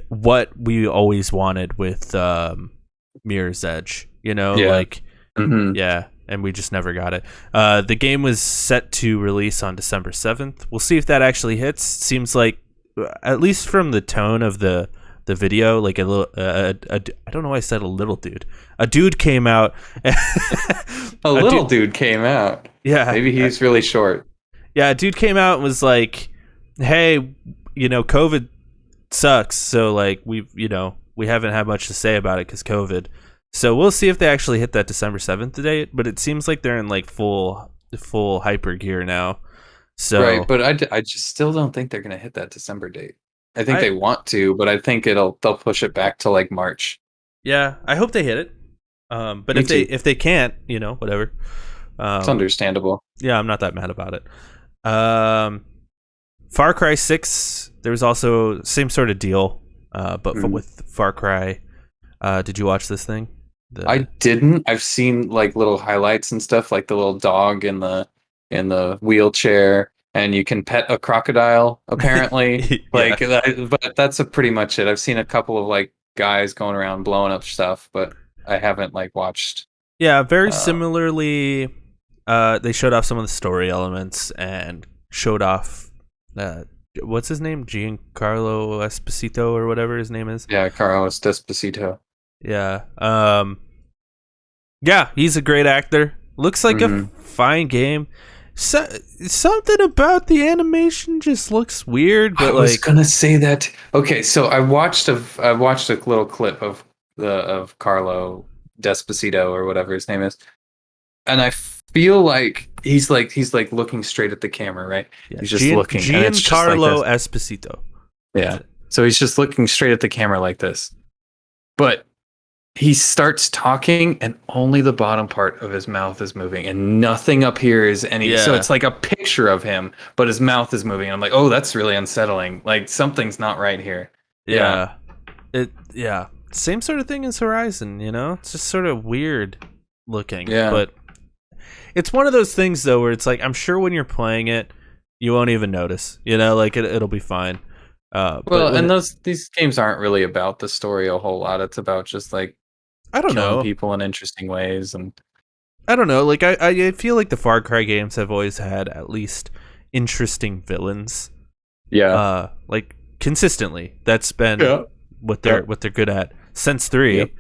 what we always wanted with Mirror's Edge, like and we just never got it. The game was set to release on December 7th. We'll see if that actually hits. Seems like, at least from the tone of the video, like a little I don't know why I said a little dude. A dude came out.
A little dude came out.
Yeah.
Maybe he's really short.
Yeah, a dude came out and was like, hey, COVID sucks, so like we haven't had much to say about it because COVID. So we'll see if they actually hit that December 7th date, but it seems like they're in like full hyper gear now. So
right, but I just still don't think they're gonna hit that December date. I think they want to, but I think they'll push it back to like March.
Yeah, I hope they hit it. But
Me
if they can't, whatever.
It's understandable.
Yeah, I'm not that mad about it. Far Cry 6, there was also same sort of deal, but with Far Cry. Did you watch this thing?
I didn't. I've seen like little highlights and stuff, like the little dog in the wheelchair, and you can pet a crocodile apparently. But that's pretty much it. I've seen a couple of like guys going around blowing up stuff, but I haven't like watched.
Yeah, very similarly. They showed off some of the story elements and showed off what's his name, Giancarlo Esposito or whatever his name is.
Yeah, Carlos Despacito.
Yeah. Yeah, he's a great actor. Looks like a fine game. Something about the animation just looks weird. But
I was gonna say that. Okay, so I watched a little clip of Carlo Despacito or whatever his name is, and I feel like he's looking straight at the camera, right?
Yeah,
he's just looking.
Giancarlo Esposito.
Yeah, so he's just looking straight at the camera like this, but he starts talking and only the bottom part of his mouth is moving and nothing up here is any. Yeah. So it's like a picture of him, but his mouth is moving. I'm like, oh, that's really unsettling. Like something's not right here.
Yeah. Same sort of thing as Horizon, It's just sort of weird looking.
Yeah.
But it's one of those things though where it's like, I'm sure when you're playing it, you won't even notice. Like it'll be fine.
These games aren't really about the story a whole lot. It's about just like killing people in interesting ways, and
I don't know. Like I feel like the Far Cry games have always had at least interesting villains.
Yeah.
Like consistently, that's been what they're good at since 3. Yep.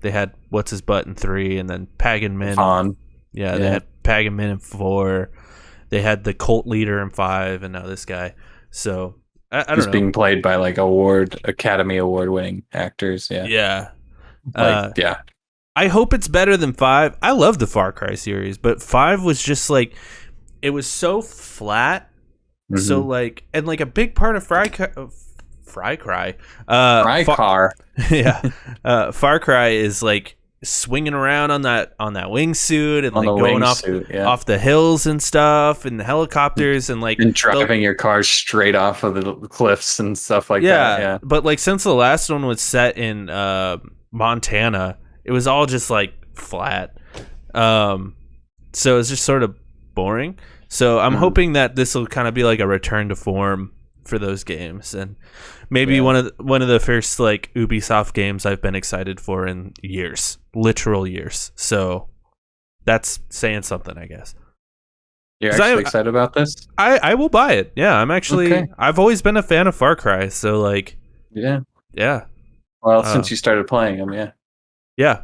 They had what's his butt in 3, and then Pagan Min. They had Pagan Min in 4. They had the cult leader in 5, and now this guy. So I don't know. He's
being played by like Academy Award winning actors. Yeah.
Yeah. I hope it's better than 5. I love the Far Cry series, but 5 was just like, it was so flat. Mm-hmm. So like, and like a big part of Far Cry is like swinging around on that wingsuit and like going off the hills and stuff and the helicopters and like
driving your car straight off of the cliffs and stuff like that. Yeah.
But like since the last one was set in Montana, it was all just like flat. So it's just sort of boring. So I'm hoping that this will kind of be like a return to form for those games, and maybe one of the first like Ubisoft games I've been excited for in years, literal years. So that's saying something, I guess.
You're actually excited about this?
I will buy it. Yeah, I'm actually. Okay. I've always been a fan of Far Cry, so like.
Yeah.
Yeah.
Well, since you started playing them, yeah.
Yeah.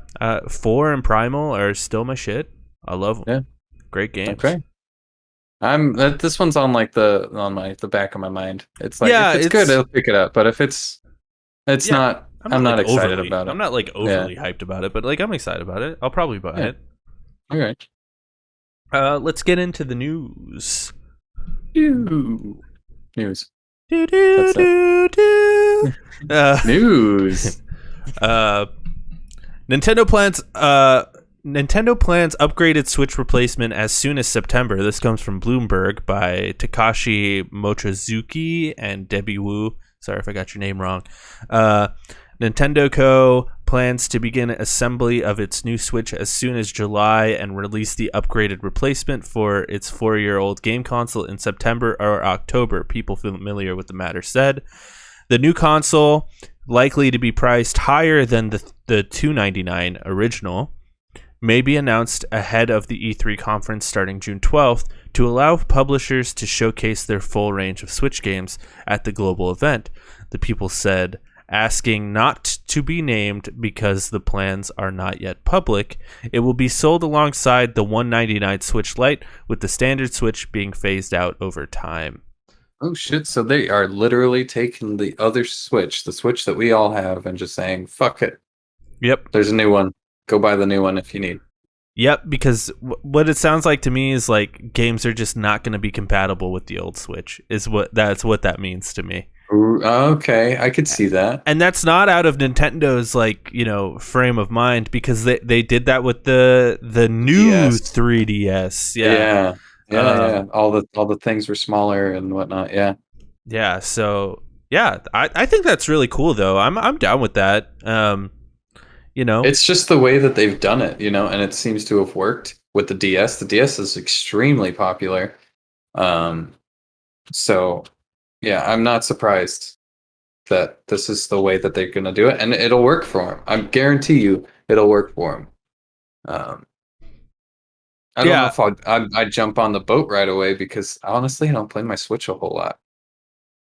4 and Primal are still my shit. I love them. Yeah. Great games.
Okay. This one's on like the back of my mind. It's like if it's good, I'll pick it up. But if it's not, I'm not like excited about it.
I'm not like overly hyped about it, but like I'm excited about it. I'll probably buy it.
All right.
Let's get into the news.
News.
News. Nintendo plans upgraded Switch replacement as soon as September. This comes from Bloomberg by Takashi Mochizuki and Debbie Wu. Sorry if I got your name wrong. Nintendo Co. plans to begin assembly of its new Switch as soon as July and release the upgraded replacement for its 4-year-old game console in September or October, people familiar with the matter said. The new console likely to be priced higher than the $299 original may be announced ahead of the E3 conference starting June 12th to allow publishers to showcase their full range of Switch games at the global event, the people said, asking not to be named because the plans are not yet public. It will be sold alongside the $199 Switch Lite, with the standard Switch being phased out over time.
Oh shit, so they are literally taking the other Switch, the Switch that we all have, and just saying, fuck it.
Yep.
There's a new one. Go buy the new one if you need.
Yep, because what it sounds like to me is like games are just not going to be compatible with the old Switch. That's what that means to me.
Ooh, okay, I could see that.
And that's not out of Nintendo's frame of mind, because they did that with the new
DS.
3DS.
Yeah. All the things were smaller and whatnot. Yeah.
Yeah. So yeah, I think that's really cool though. I'm down with that.
It's just the way that they've done it, and it seems to have worked with the DS. The DS is extremely popular. So yeah, I'm not surprised that this is the way that they're going to do it, and it'll work for them. I guarantee you it'll work for them. I don't know if I'd jump on the boat right away, because honestly, I don't play my Switch a whole lot.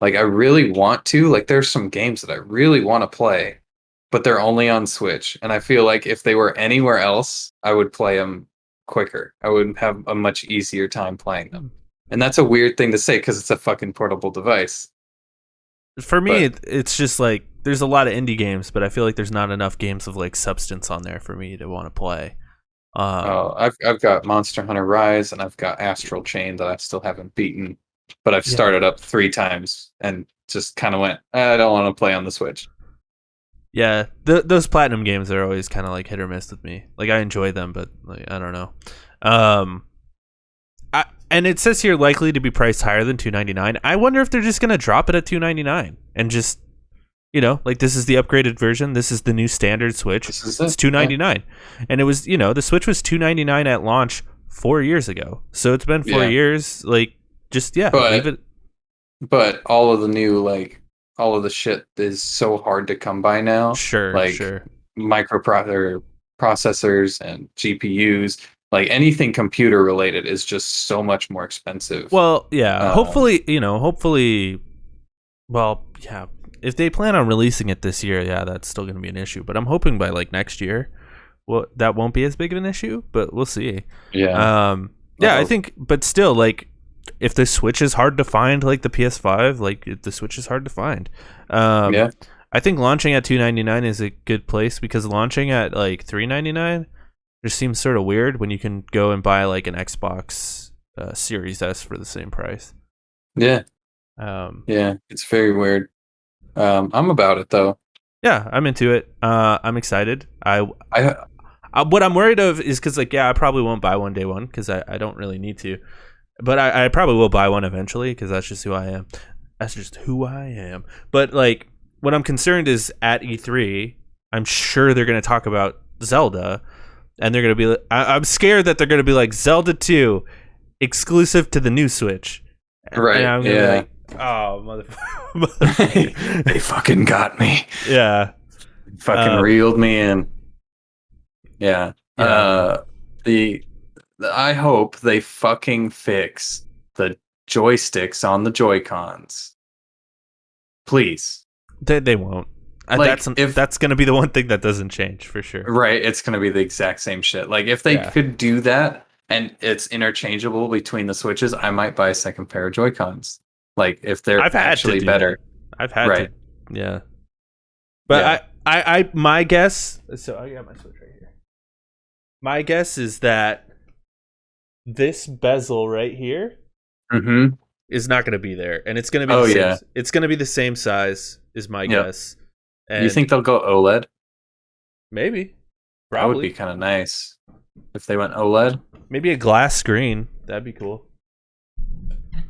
Like, I really want to. Like, there's some games that I really want to play, but they're only on Switch. And I feel like if they were anywhere else, I would play them quicker. I would have a much easier time playing them. And that's a weird thing to say because it's a fucking portable device.
For me, it's just like there's a lot of indie games, but I feel like there's not enough games of like substance on there for me to want to play.
I've got Monster Hunter Rise, and I've got Astral Chain that I still haven't beaten, but I've started up 3 times and just kind of went, I don't want to play on the Switch.
Yeah, those platinum games are always kind of like hit or miss with me. Like, I enjoy them, but like, I don't know. And it says here likely to be priced higher than $299. I wonder if they're just gonna drop it at $299 and just, like, this is the upgraded version. This is the new standard Switch. It's $299, and it was, the Switch was $299 at launch 4 years ago. So it's been 4 years. Like, just leave it.
But all of the new all of the shit is so hard to come by now.
Sure.
Microprocessors and GPUs. Like, anything computer related is just so much more expensive.
Well, yeah. Hopefully, well, yeah. If they plan on releasing it this year, yeah, that's still going to be an issue. But I'm hoping by like next year, well, that won't be as big of an issue. But we'll see.
Yeah.
I think, but still, like, if the Switch is hard to find, like the PS5, like the Switch is hard to find. I think launching at $299 is a good place, because launching at like $399 just seems sort of weird when you can go and buy like an Xbox Series S for the same price.
Yeah. It's very weird. I'm about it though.
Yeah, I'm into it. I'm excited. What I'm worried of is because I probably won't buy one day one, because I don't really need to, but I probably will buy one eventually, because that's just who I am. That's just who I am. But like, what I'm concerned is at E3, I'm sure they're going to talk about Zelda. And they're going to be I'm scared that they're going to be like, Zelda 2 exclusive to the new Switch.
Right.
And I'm going to be like, oh, motherfucker.
They fucking got me.
Yeah.
Fucking reeled me in. Yeah. I hope they fucking fix the joysticks on the Joy-Cons. Please.
They won't. That's going to be the one thing that doesn't change for sure.
Right, it's going to be the exact same shit. Like, if they could do that and it's interchangeable between the Switches, I might buy a second pair of Joy-Cons. Like, if they're actually better.
I've had to. Yeah. But I my guess, so I got my Switch right here. My guess is that this bezel right here is not going to be there, and it's going to be it's going to be the same size is my guess. And
you think they'll go OLED?
Maybe. Probably.
That would be kind of nice if they went OLED.
Maybe a glass screen. That'd be cool.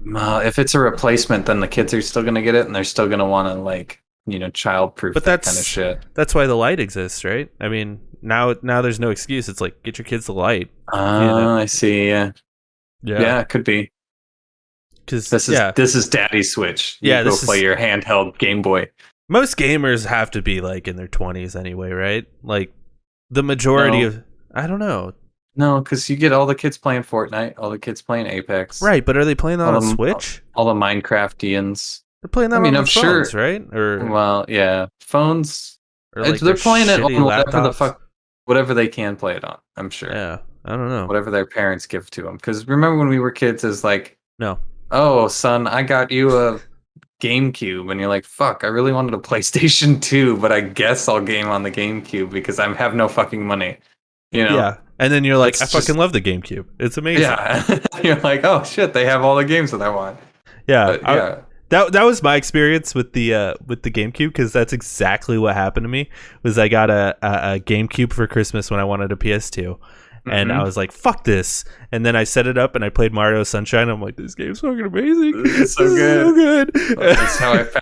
If it's a replacement, then the kids are still going to get it, and they're still going to want to, child-proof that kind of shit.
That's why the light exists, right? I mean, now there's no excuse. It's like, get your kids the light.
I see, yeah. Yeah, it could be.
Because
This is Daddy's Switch. You
Yeah,
go
this
play
is-
your handheld Game Boy.
most gamers have to be like in their 20s anyway, right? Like the majority
No.
of, I don't know.
No, because you get all the kids playing Fortnite, all the kids playing Apex,
Right, but are they playing that
All
on
them-
Switch?
all the Minecraftians.
They're playing that
I mean,
on
I'm
their
sure-
phones, right? Or
Well, yeah, phones.
like
They're
their
playing it
shitty
on whatever the
laptops?
fuck, whatever they can play it on. I'm sure.
Yeah, I don't know.
Whatever their parents give to them. Because remember when we were kids, is like,
No.
oh son, I got you a GameCube, and you're like, fuck, I really wanted a PlayStation 2, but I guess I'll game on the GameCube because I have no fucking money. You know?
Yeah, and then you're like,
It's
I fucking
just-
love the GameCube. It's amazing.
Yeah. You're like, oh shit, they have all the games that I want.
Yeah,
But, yeah.
that was my experience with the GameCube, because that's exactly what happened to me. Was I got a GameCube for Christmas when I wanted a PS2, and I was like, "Fuck this!" And then I set it up and I played Mario Sunshine. I'm like, "This game's fucking amazing!
It's so
This is
good.
so good!"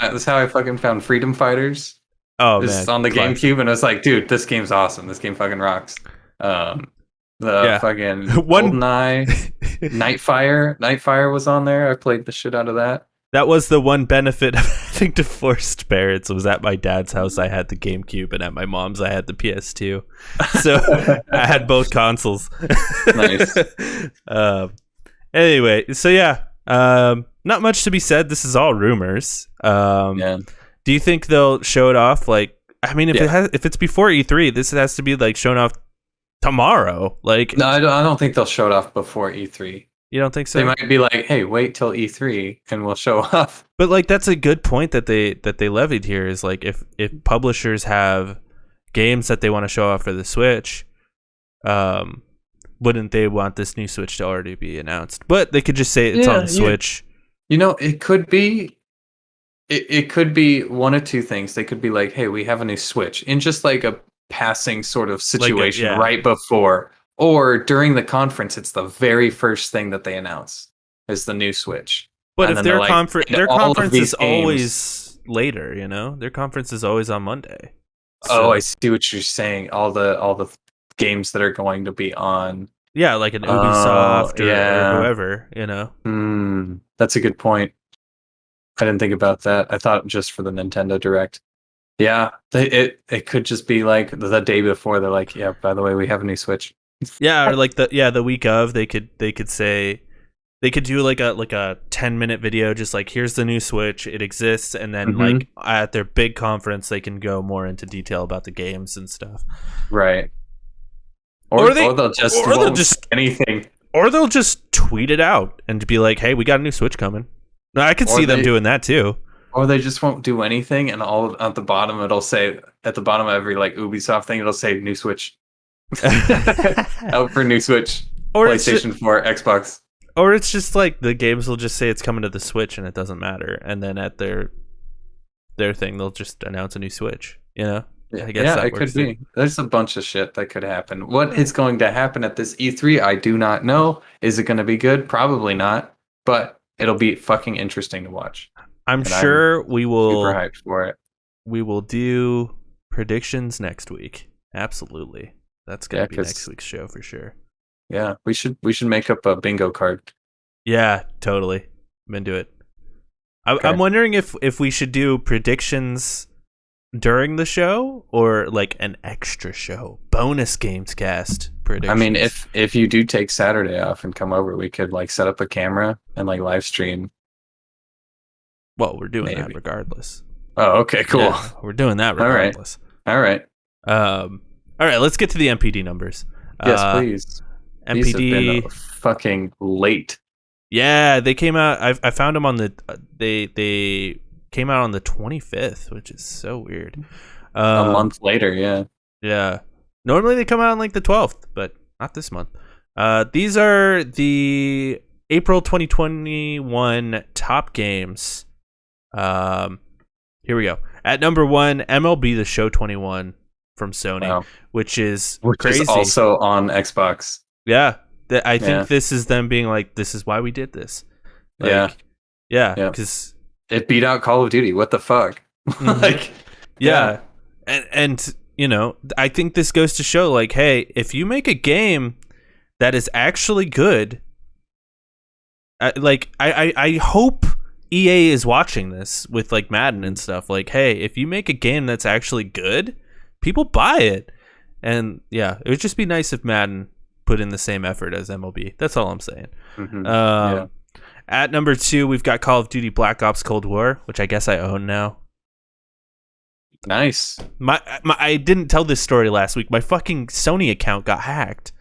That's how I fucking found Freedom Fighters.
Oh
It's
man,
on the
classic.
GameCube, and I was like, dude, this game's awesome. This game fucking rocks.
Yeah.
Fucking
One-
GoldenEye, Nightfire was on there. I played the shit out of that.
That was the one benefit of having divorced parents. Was at my dad's house I had the GameCube, and at my mom's I had the PS2. So I had both consoles.
Nice.
Anyway, so yeah, not much to be said. This is all rumors.
Yeah.
Do you think they'll show it off? Like, I mean, if it's before E3, this has to be like shown off tomorrow. Like,
No, I don't think they'll show it off before E3.
you don't think so?
They might be like, hey, wait till E3 and we'll show off.
But like, that's a good point that they levied here. Is like, if publishers have games that they want to show off for the Switch, wouldn't they want this new Switch to already be announced? But they could just say it's on the Switch.
You know, it could be it could be one of two things. They could be like, hey, we have a new Switch, in just like a passing sort of situation
yeah.
right before, or during the conference, it's the very first thing that they announce is the new Switch.
But
And
if
then
their
they're like,
conference
"And all of
is
these
always later, you know, their conference is always on Monday.
Oh, I see what you're saying. All the games that are going to be on.
Yeah, like an Ubisoft
yeah.
or whoever, you know.
That's a good point. I didn't think about that. I thought just for the Nintendo Direct. Yeah, it could just be like the day before. They're like, yeah, by the way, we have a new Switch.
Yeah, or like the week of, they could say, they could do like a 10-minute video, just like, here's the new Switch, it exists, and then like at their big conference they can go more into detail about the games and stuff.
Right.
Or
Or they'll just won't say anything.
Or they'll just tweet it out and be like, hey, we got a new Switch coming. No, I could
Or
see them
they-
doing that too.
Or they just won't do anything, and all at the bottom it'll say, at the bottom of every like Ubisoft thing, it'll say new Switch. Out for new Switch.
Or it's
PlayStation 4, Xbox.
Or it's just like the games will just say it's coming to the Switch and it doesn't matter. And then at their thing, they'll just announce a new Switch. You know? I guess that
it could
works
be.
too.
There's a bunch of shit that could happen. What is going to happen at this E3? I do not know. Is it going to be good? Probably not. But it'll be fucking interesting to watch.
I'm
And
sure we
Super
will.
hyped for it.
We will do predictions next week. Absolutely, that's gonna
Yeah,
be
'cause-
next week's show for sure.
Yeah, we should make up a bingo card.
Yeah, totally. I'm into it.
Okay.
I'm wondering if we should do predictions during the show or like an extra show, bonus games cast predictions.
I mean, if you do take Saturday off and come over, we could like set up a camera and like live stream.
well, we're doing that
Maybe.
regardless.
Oh, okay, cool.
Yeah, we're doing that
All right.
regardless.
All right.
All right, let's get to the MPD numbers.
Yes, please. These have
MPD.
been fucking late.
Yeah, they came out. I found them on the. They came out on the 25th, which is so weird.
A month later, yeah.
Yeah. Normally they come out on like the 12th, but not this month. These are the April 2021 top games. Here we go. At number 1, MLB The Show 21 from Sony,
Wow.
which is
Which
crazy.
is also on Xbox.
Yeah. I think
Yeah.
this is them being like, this is why we did this.
Yeah.
Yeah.
Yeah.
Because
It beat out Call of Duty. What the fuck?
Mhm.
Like,
yeah. And you know, I think this goes to show like, hey, if you make a game that is actually good, I hope EA is watching this with like Madden and stuff. Like, hey, if you make a game that's actually good, people buy it. And yeah, it would just be nice if Madden put in the same effort as MLB. That's all I'm saying. At number 2, we've got Call of Duty Black Ops Cold War, which I guess I own now.
Nice.
I didn't tell this story last week. My fucking Sony account got hacked.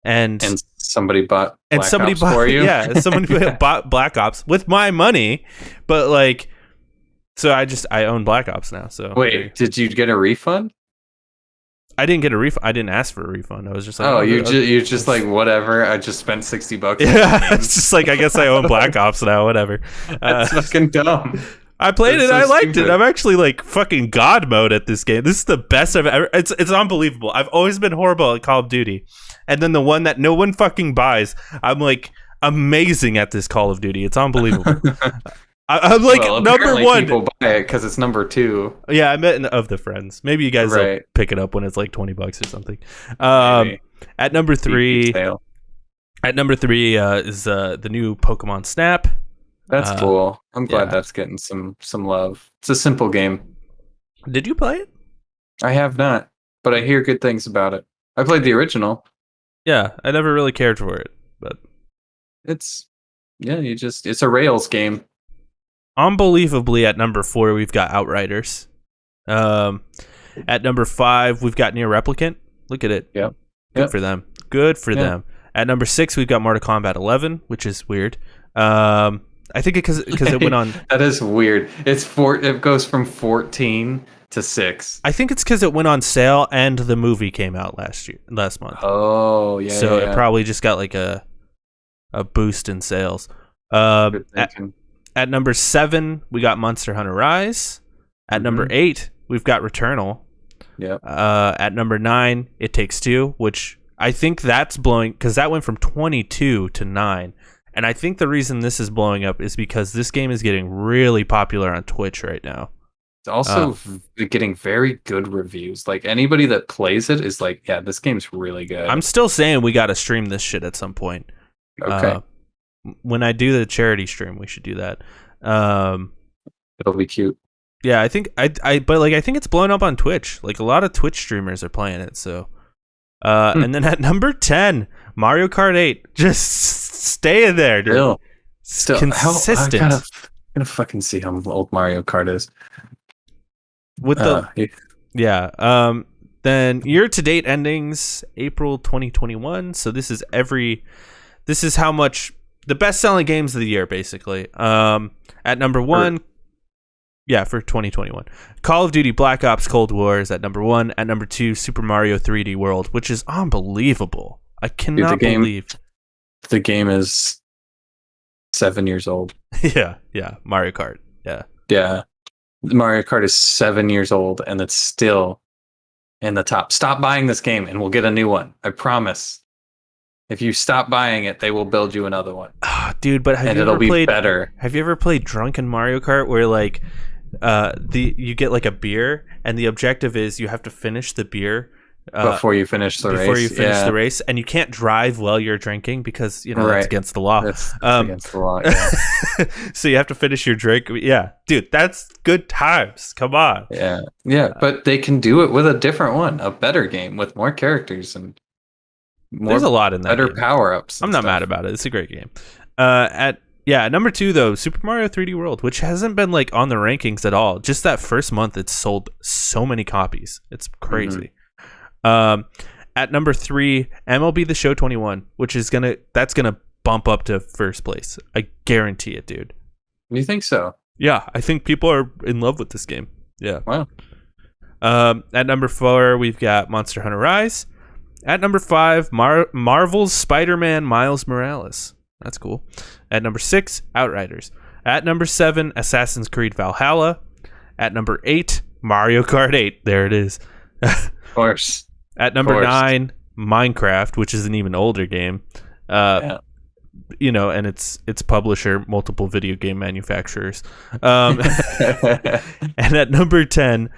And
somebody bought Black Ops
bought
for you?
Yeah, somebody bought Black Ops with my money. But like, so I own Black Ops now. So
wait, did you get a refund?
I didn't get a refund. I didn't ask for a refund. I was just like,
you're just like, whatever. I just spent $60.
Yeah, it's just like, I guess I own Black Ops now. Whatever.
That's fucking dumb.
I played it.
So
I liked
stupid.
it. I'm actually like fucking god mode at this game. This is the best I've ever. It's unbelievable. I've always been horrible at Call of Duty, and then the one that no one fucking buys, I'm like amazing at this Call of Duty. It's unbelievable. I'm like, number one.
People buy it because it's number 2.
Yeah, I meant of the friends. Maybe you guys will pick it up when it's like $20 or something. At number 3, is the new Pokemon Snap.
That's cool. I'm glad that's getting some love. It's a simple game.
Did you play it?
I have not, but I hear good things about it. I played the original.
Yeah, I never really cared for it, but
it's a Rails game.
Unbelievably, at number 4, we've got Outriders. At number 5, we've got Near Replicant. Look at it.
Yep.
Good for them. Good for them. At number 6, we've got Mortal Kombat 11, which is weird. I think because it went on.
That is weird. It goes from 14 to 6.
I think it's because it went on sale and the movie came out last month.
Oh yeah.
So it probably just got like a boost in sales. At number 7, we got Monster Hunter Rise. At number 8, we've got Returnal.
Yeah.
At number 9, It Takes Two, which I think that's blowing because that went from 22 to 9. And I think the reason this is blowing up is because this game is getting really popular on Twitch right now.
It's also getting very good reviews. Like anybody that plays it is like, yeah, this game's really good.
I'm still saying we got to stream this shit at some point.
Okay.
When I do the charity stream, we should do that.
It'll be cute.
Yeah, I think I think it's blowing up on Twitch. Like a lot of Twitch streamers are playing it. So, and then at number 10, Mario Kart 8, just stay in there, dude.
Still
consistent.
I'm gonna fucking see how old Mario Kart is.
With then year-to-date endings, April 2021. So this is how much the best-selling games of the year, basically. At number 1, for 2021, Call of Duty Black Ops Cold War is at number 1. At number 2, Super Mario 3D World, which is unbelievable. I cannot believe
the game is 7 years old.
yeah, Mario Kart.
Yeah. Mario Kart is 7 years old and it's still in the top. Stop buying this game and we'll get a new one. I promise. If you stop buying it, they will build you another one.
Oh, dude, but it'll be
better.
Have you ever played Drunken Mario Kart where like you get like a beer and the objective is you have to finish the beer
before you finish the
race, and you can't drive while you're drinking because that's against the law.
That's against the law. Yeah.
So you have to finish your drink. Yeah, dude, that's good times. Come on.
Yeah, but they can do it with a different one, a better game with more characters and
there's a lot in that.
Better power ups.
I'm not mad about it. It's a great game. At number 2 though, Super Mario 3D World, which hasn't been like on the rankings at all. Just that first month, it's sold so many copies. It's crazy. At number 3, MLB The Show 21, which is gonna bump up to first place. I guarantee it, dude.
You think so?
Yeah, I think people are in love with this game. Yeah.
Wow.
At number 4, we've got Monster Hunter Rise. At number 5, Marvel's Spider-Man Miles Morales. That's cool. At number 6, Outriders. At number 7, Assassin's Creed Valhalla. At number 8, Mario Kart 8. There it is.
Of course.
At number 9, Minecraft, which is an even older game. And its publisher, multiple video game manufacturers. And at number 10,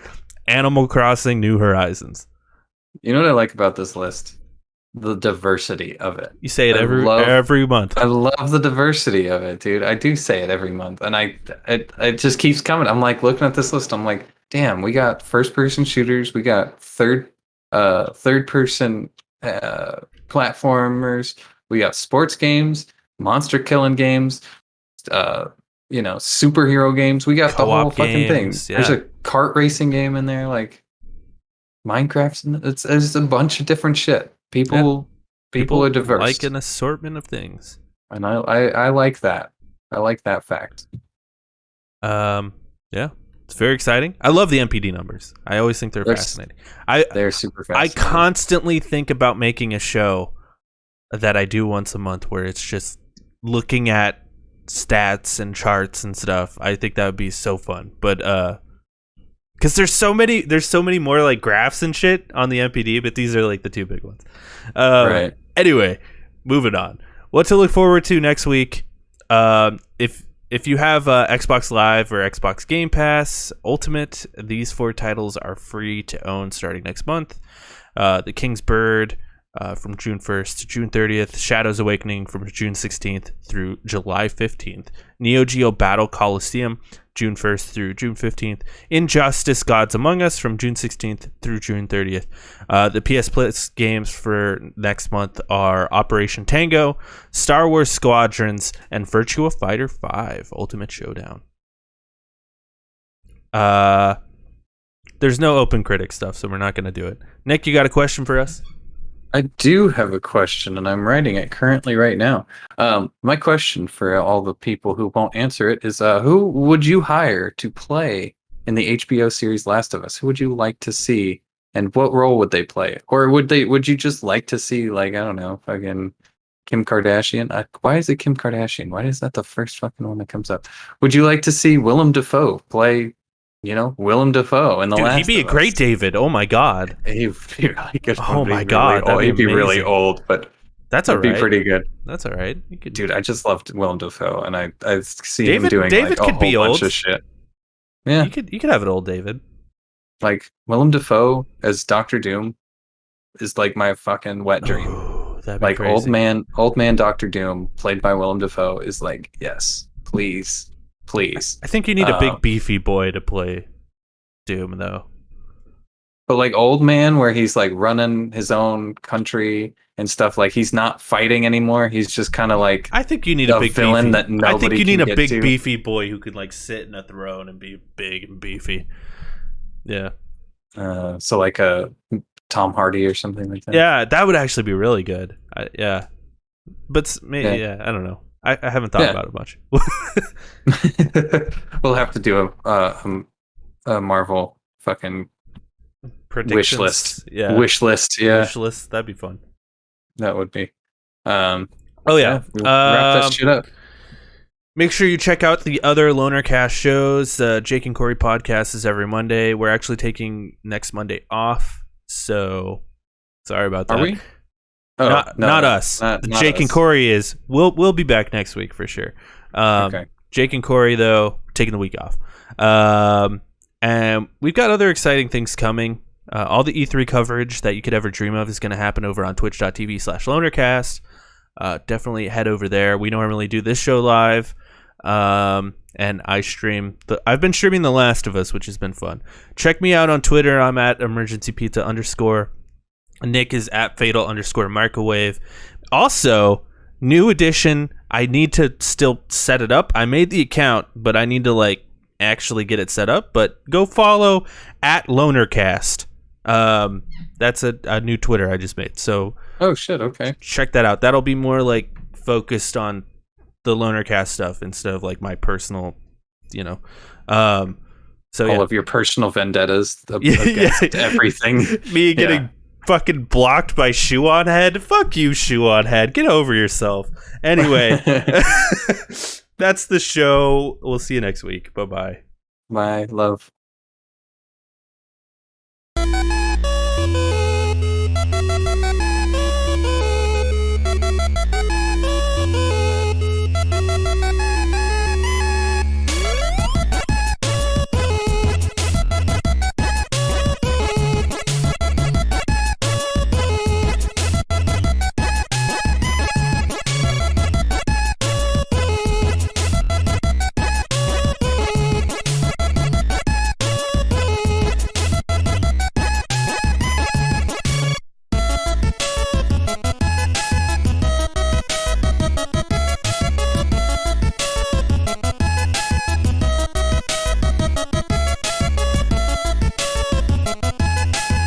Animal Crossing New Horizons.
You know what I like about this list? the diversity of it.
You say it
I
every month.
I love the diversity of it, dude. I do say it every month, and it just keeps coming. I'm like looking at this list. I'm like, damn, we got first person shooters, we got third person platformers, we got sports games, monster killing games, superhero games. We got the
Co-op
whole fucking thing.
games, yeah.
There's a kart racing game in there, like Minecraft's. It's a bunch of different shit. People are diverse,
like an assortment of things,
and I like that. I like that fact.
Yeah, it's very exciting. I love the MPD numbers. I always think they're fascinating.
They're super fascinating.
I constantly think about making a show that I do once a month where it's just looking at stats and charts and stuff. I think that would be so fun. But because there's so many more like graphs and shit on the MPD, but these are like the two big ones.
Right.
Anyway, moving on. What to look forward to next week? If you have Xbox Live or Xbox Game Pass Ultimate, these 4 titles are free to own starting next month. The King's Bird from June 1st to June 30th. Shadows Awakening from June 16th through July 15th. Neo Geo Battle Coliseum, June 1st through June 15th. Injustice Gods Among Us from June 16th through June 30th. The PS Plus games for next month are Operation Tango, Star Wars Squadrons, and Virtua Fighter 5 Ultimate Showdown. There's no open critic stuff, so we're not going to do it. Nick, you got a question for us?
I do have a question, and I'm writing it currently right now. My question for all the people who won't answer it is, who would you hire to play in the HBO series Last of Us? Who would you like to see, and what role would they play? Or would you just like to see, like, I don't know, fucking Kim Kardashian? Why is it Kim Kardashian? Why is that the first fucking one that comes up? Would you like to see Willem Dafoe play, Willem Dafoe in the Last of Us?
He'd be a great David. Oh my god.
He'd be really good.
Oh my god.
He'd be really old, but
that's all right.
It'd be pretty good.
That's all right.
Dude, I just loved Willem Dafoe, and I see
him
doing
David
like a
could be
whole
old.
bunch of shit. Yeah,
you could have an old David.
Like Willem Dafoe as Doctor Doom is like my fucking wet dream.
Ooh, that'd be
like
crazy.
old man Doctor Doom played by Willem Dafoe is like, yes, please.
I think you need a big beefy boy to play Doom though.
But like old man where he's like running his own country and stuff, like he's not fighting anymore. He's just kind of like,
I think you need a big
villain
beefy.
that nobody
I think you need
can
a
get
big
to.
beefy boy who could like sit in a throne and be big and beefy. Yeah.
So like a Tom Hardy or something like that.
Yeah, that would actually be really good. Yeah. But maybe, I don't know. I haven't thought about it much.
We'll have to do a Marvel fucking wish list.
Yeah.
Wish list. Yeah.
Wish list. That'd be fun.
That would be.
Oh yeah.
We'll wrap that shit up.
Make sure you check out the other Lonercast shows. Jake and Corey podcast is every Monday. We're actually taking next Monday off, so sorry about that.
Are we?
Not us.
Not
Jake
us.
and Corey is. We'll be back next week for sure.
Okay.
Jake and Corey though taking the week off. And we've got other exciting things coming. All the E3 coverage that you could ever dream of is going to happen over on twitch.tv/Lonercast. Definitely head over there. We normally do this show live. And I stream I've been streaming The Last of Us, which has been fun. Check me out on Twitter. I'm at emergencypizza_. Nick is at fatal_microwave. Also, new edition. I need to still set it up. I made the account, but I need to actually get it set up. But go follow at Lonercast. That's a new Twitter I just made. So
oh shit, okay.
Check that out. That'll be more focused on the Lonercast stuff instead of my personal, so
all of your personal vendettas against everything.
Me getting fucking blocked by Shoe on Head. Fuck you, Shoe on Head. Get over yourself. Anyway, that's the show. We'll see you next week. Bye-bye.
Bye, love.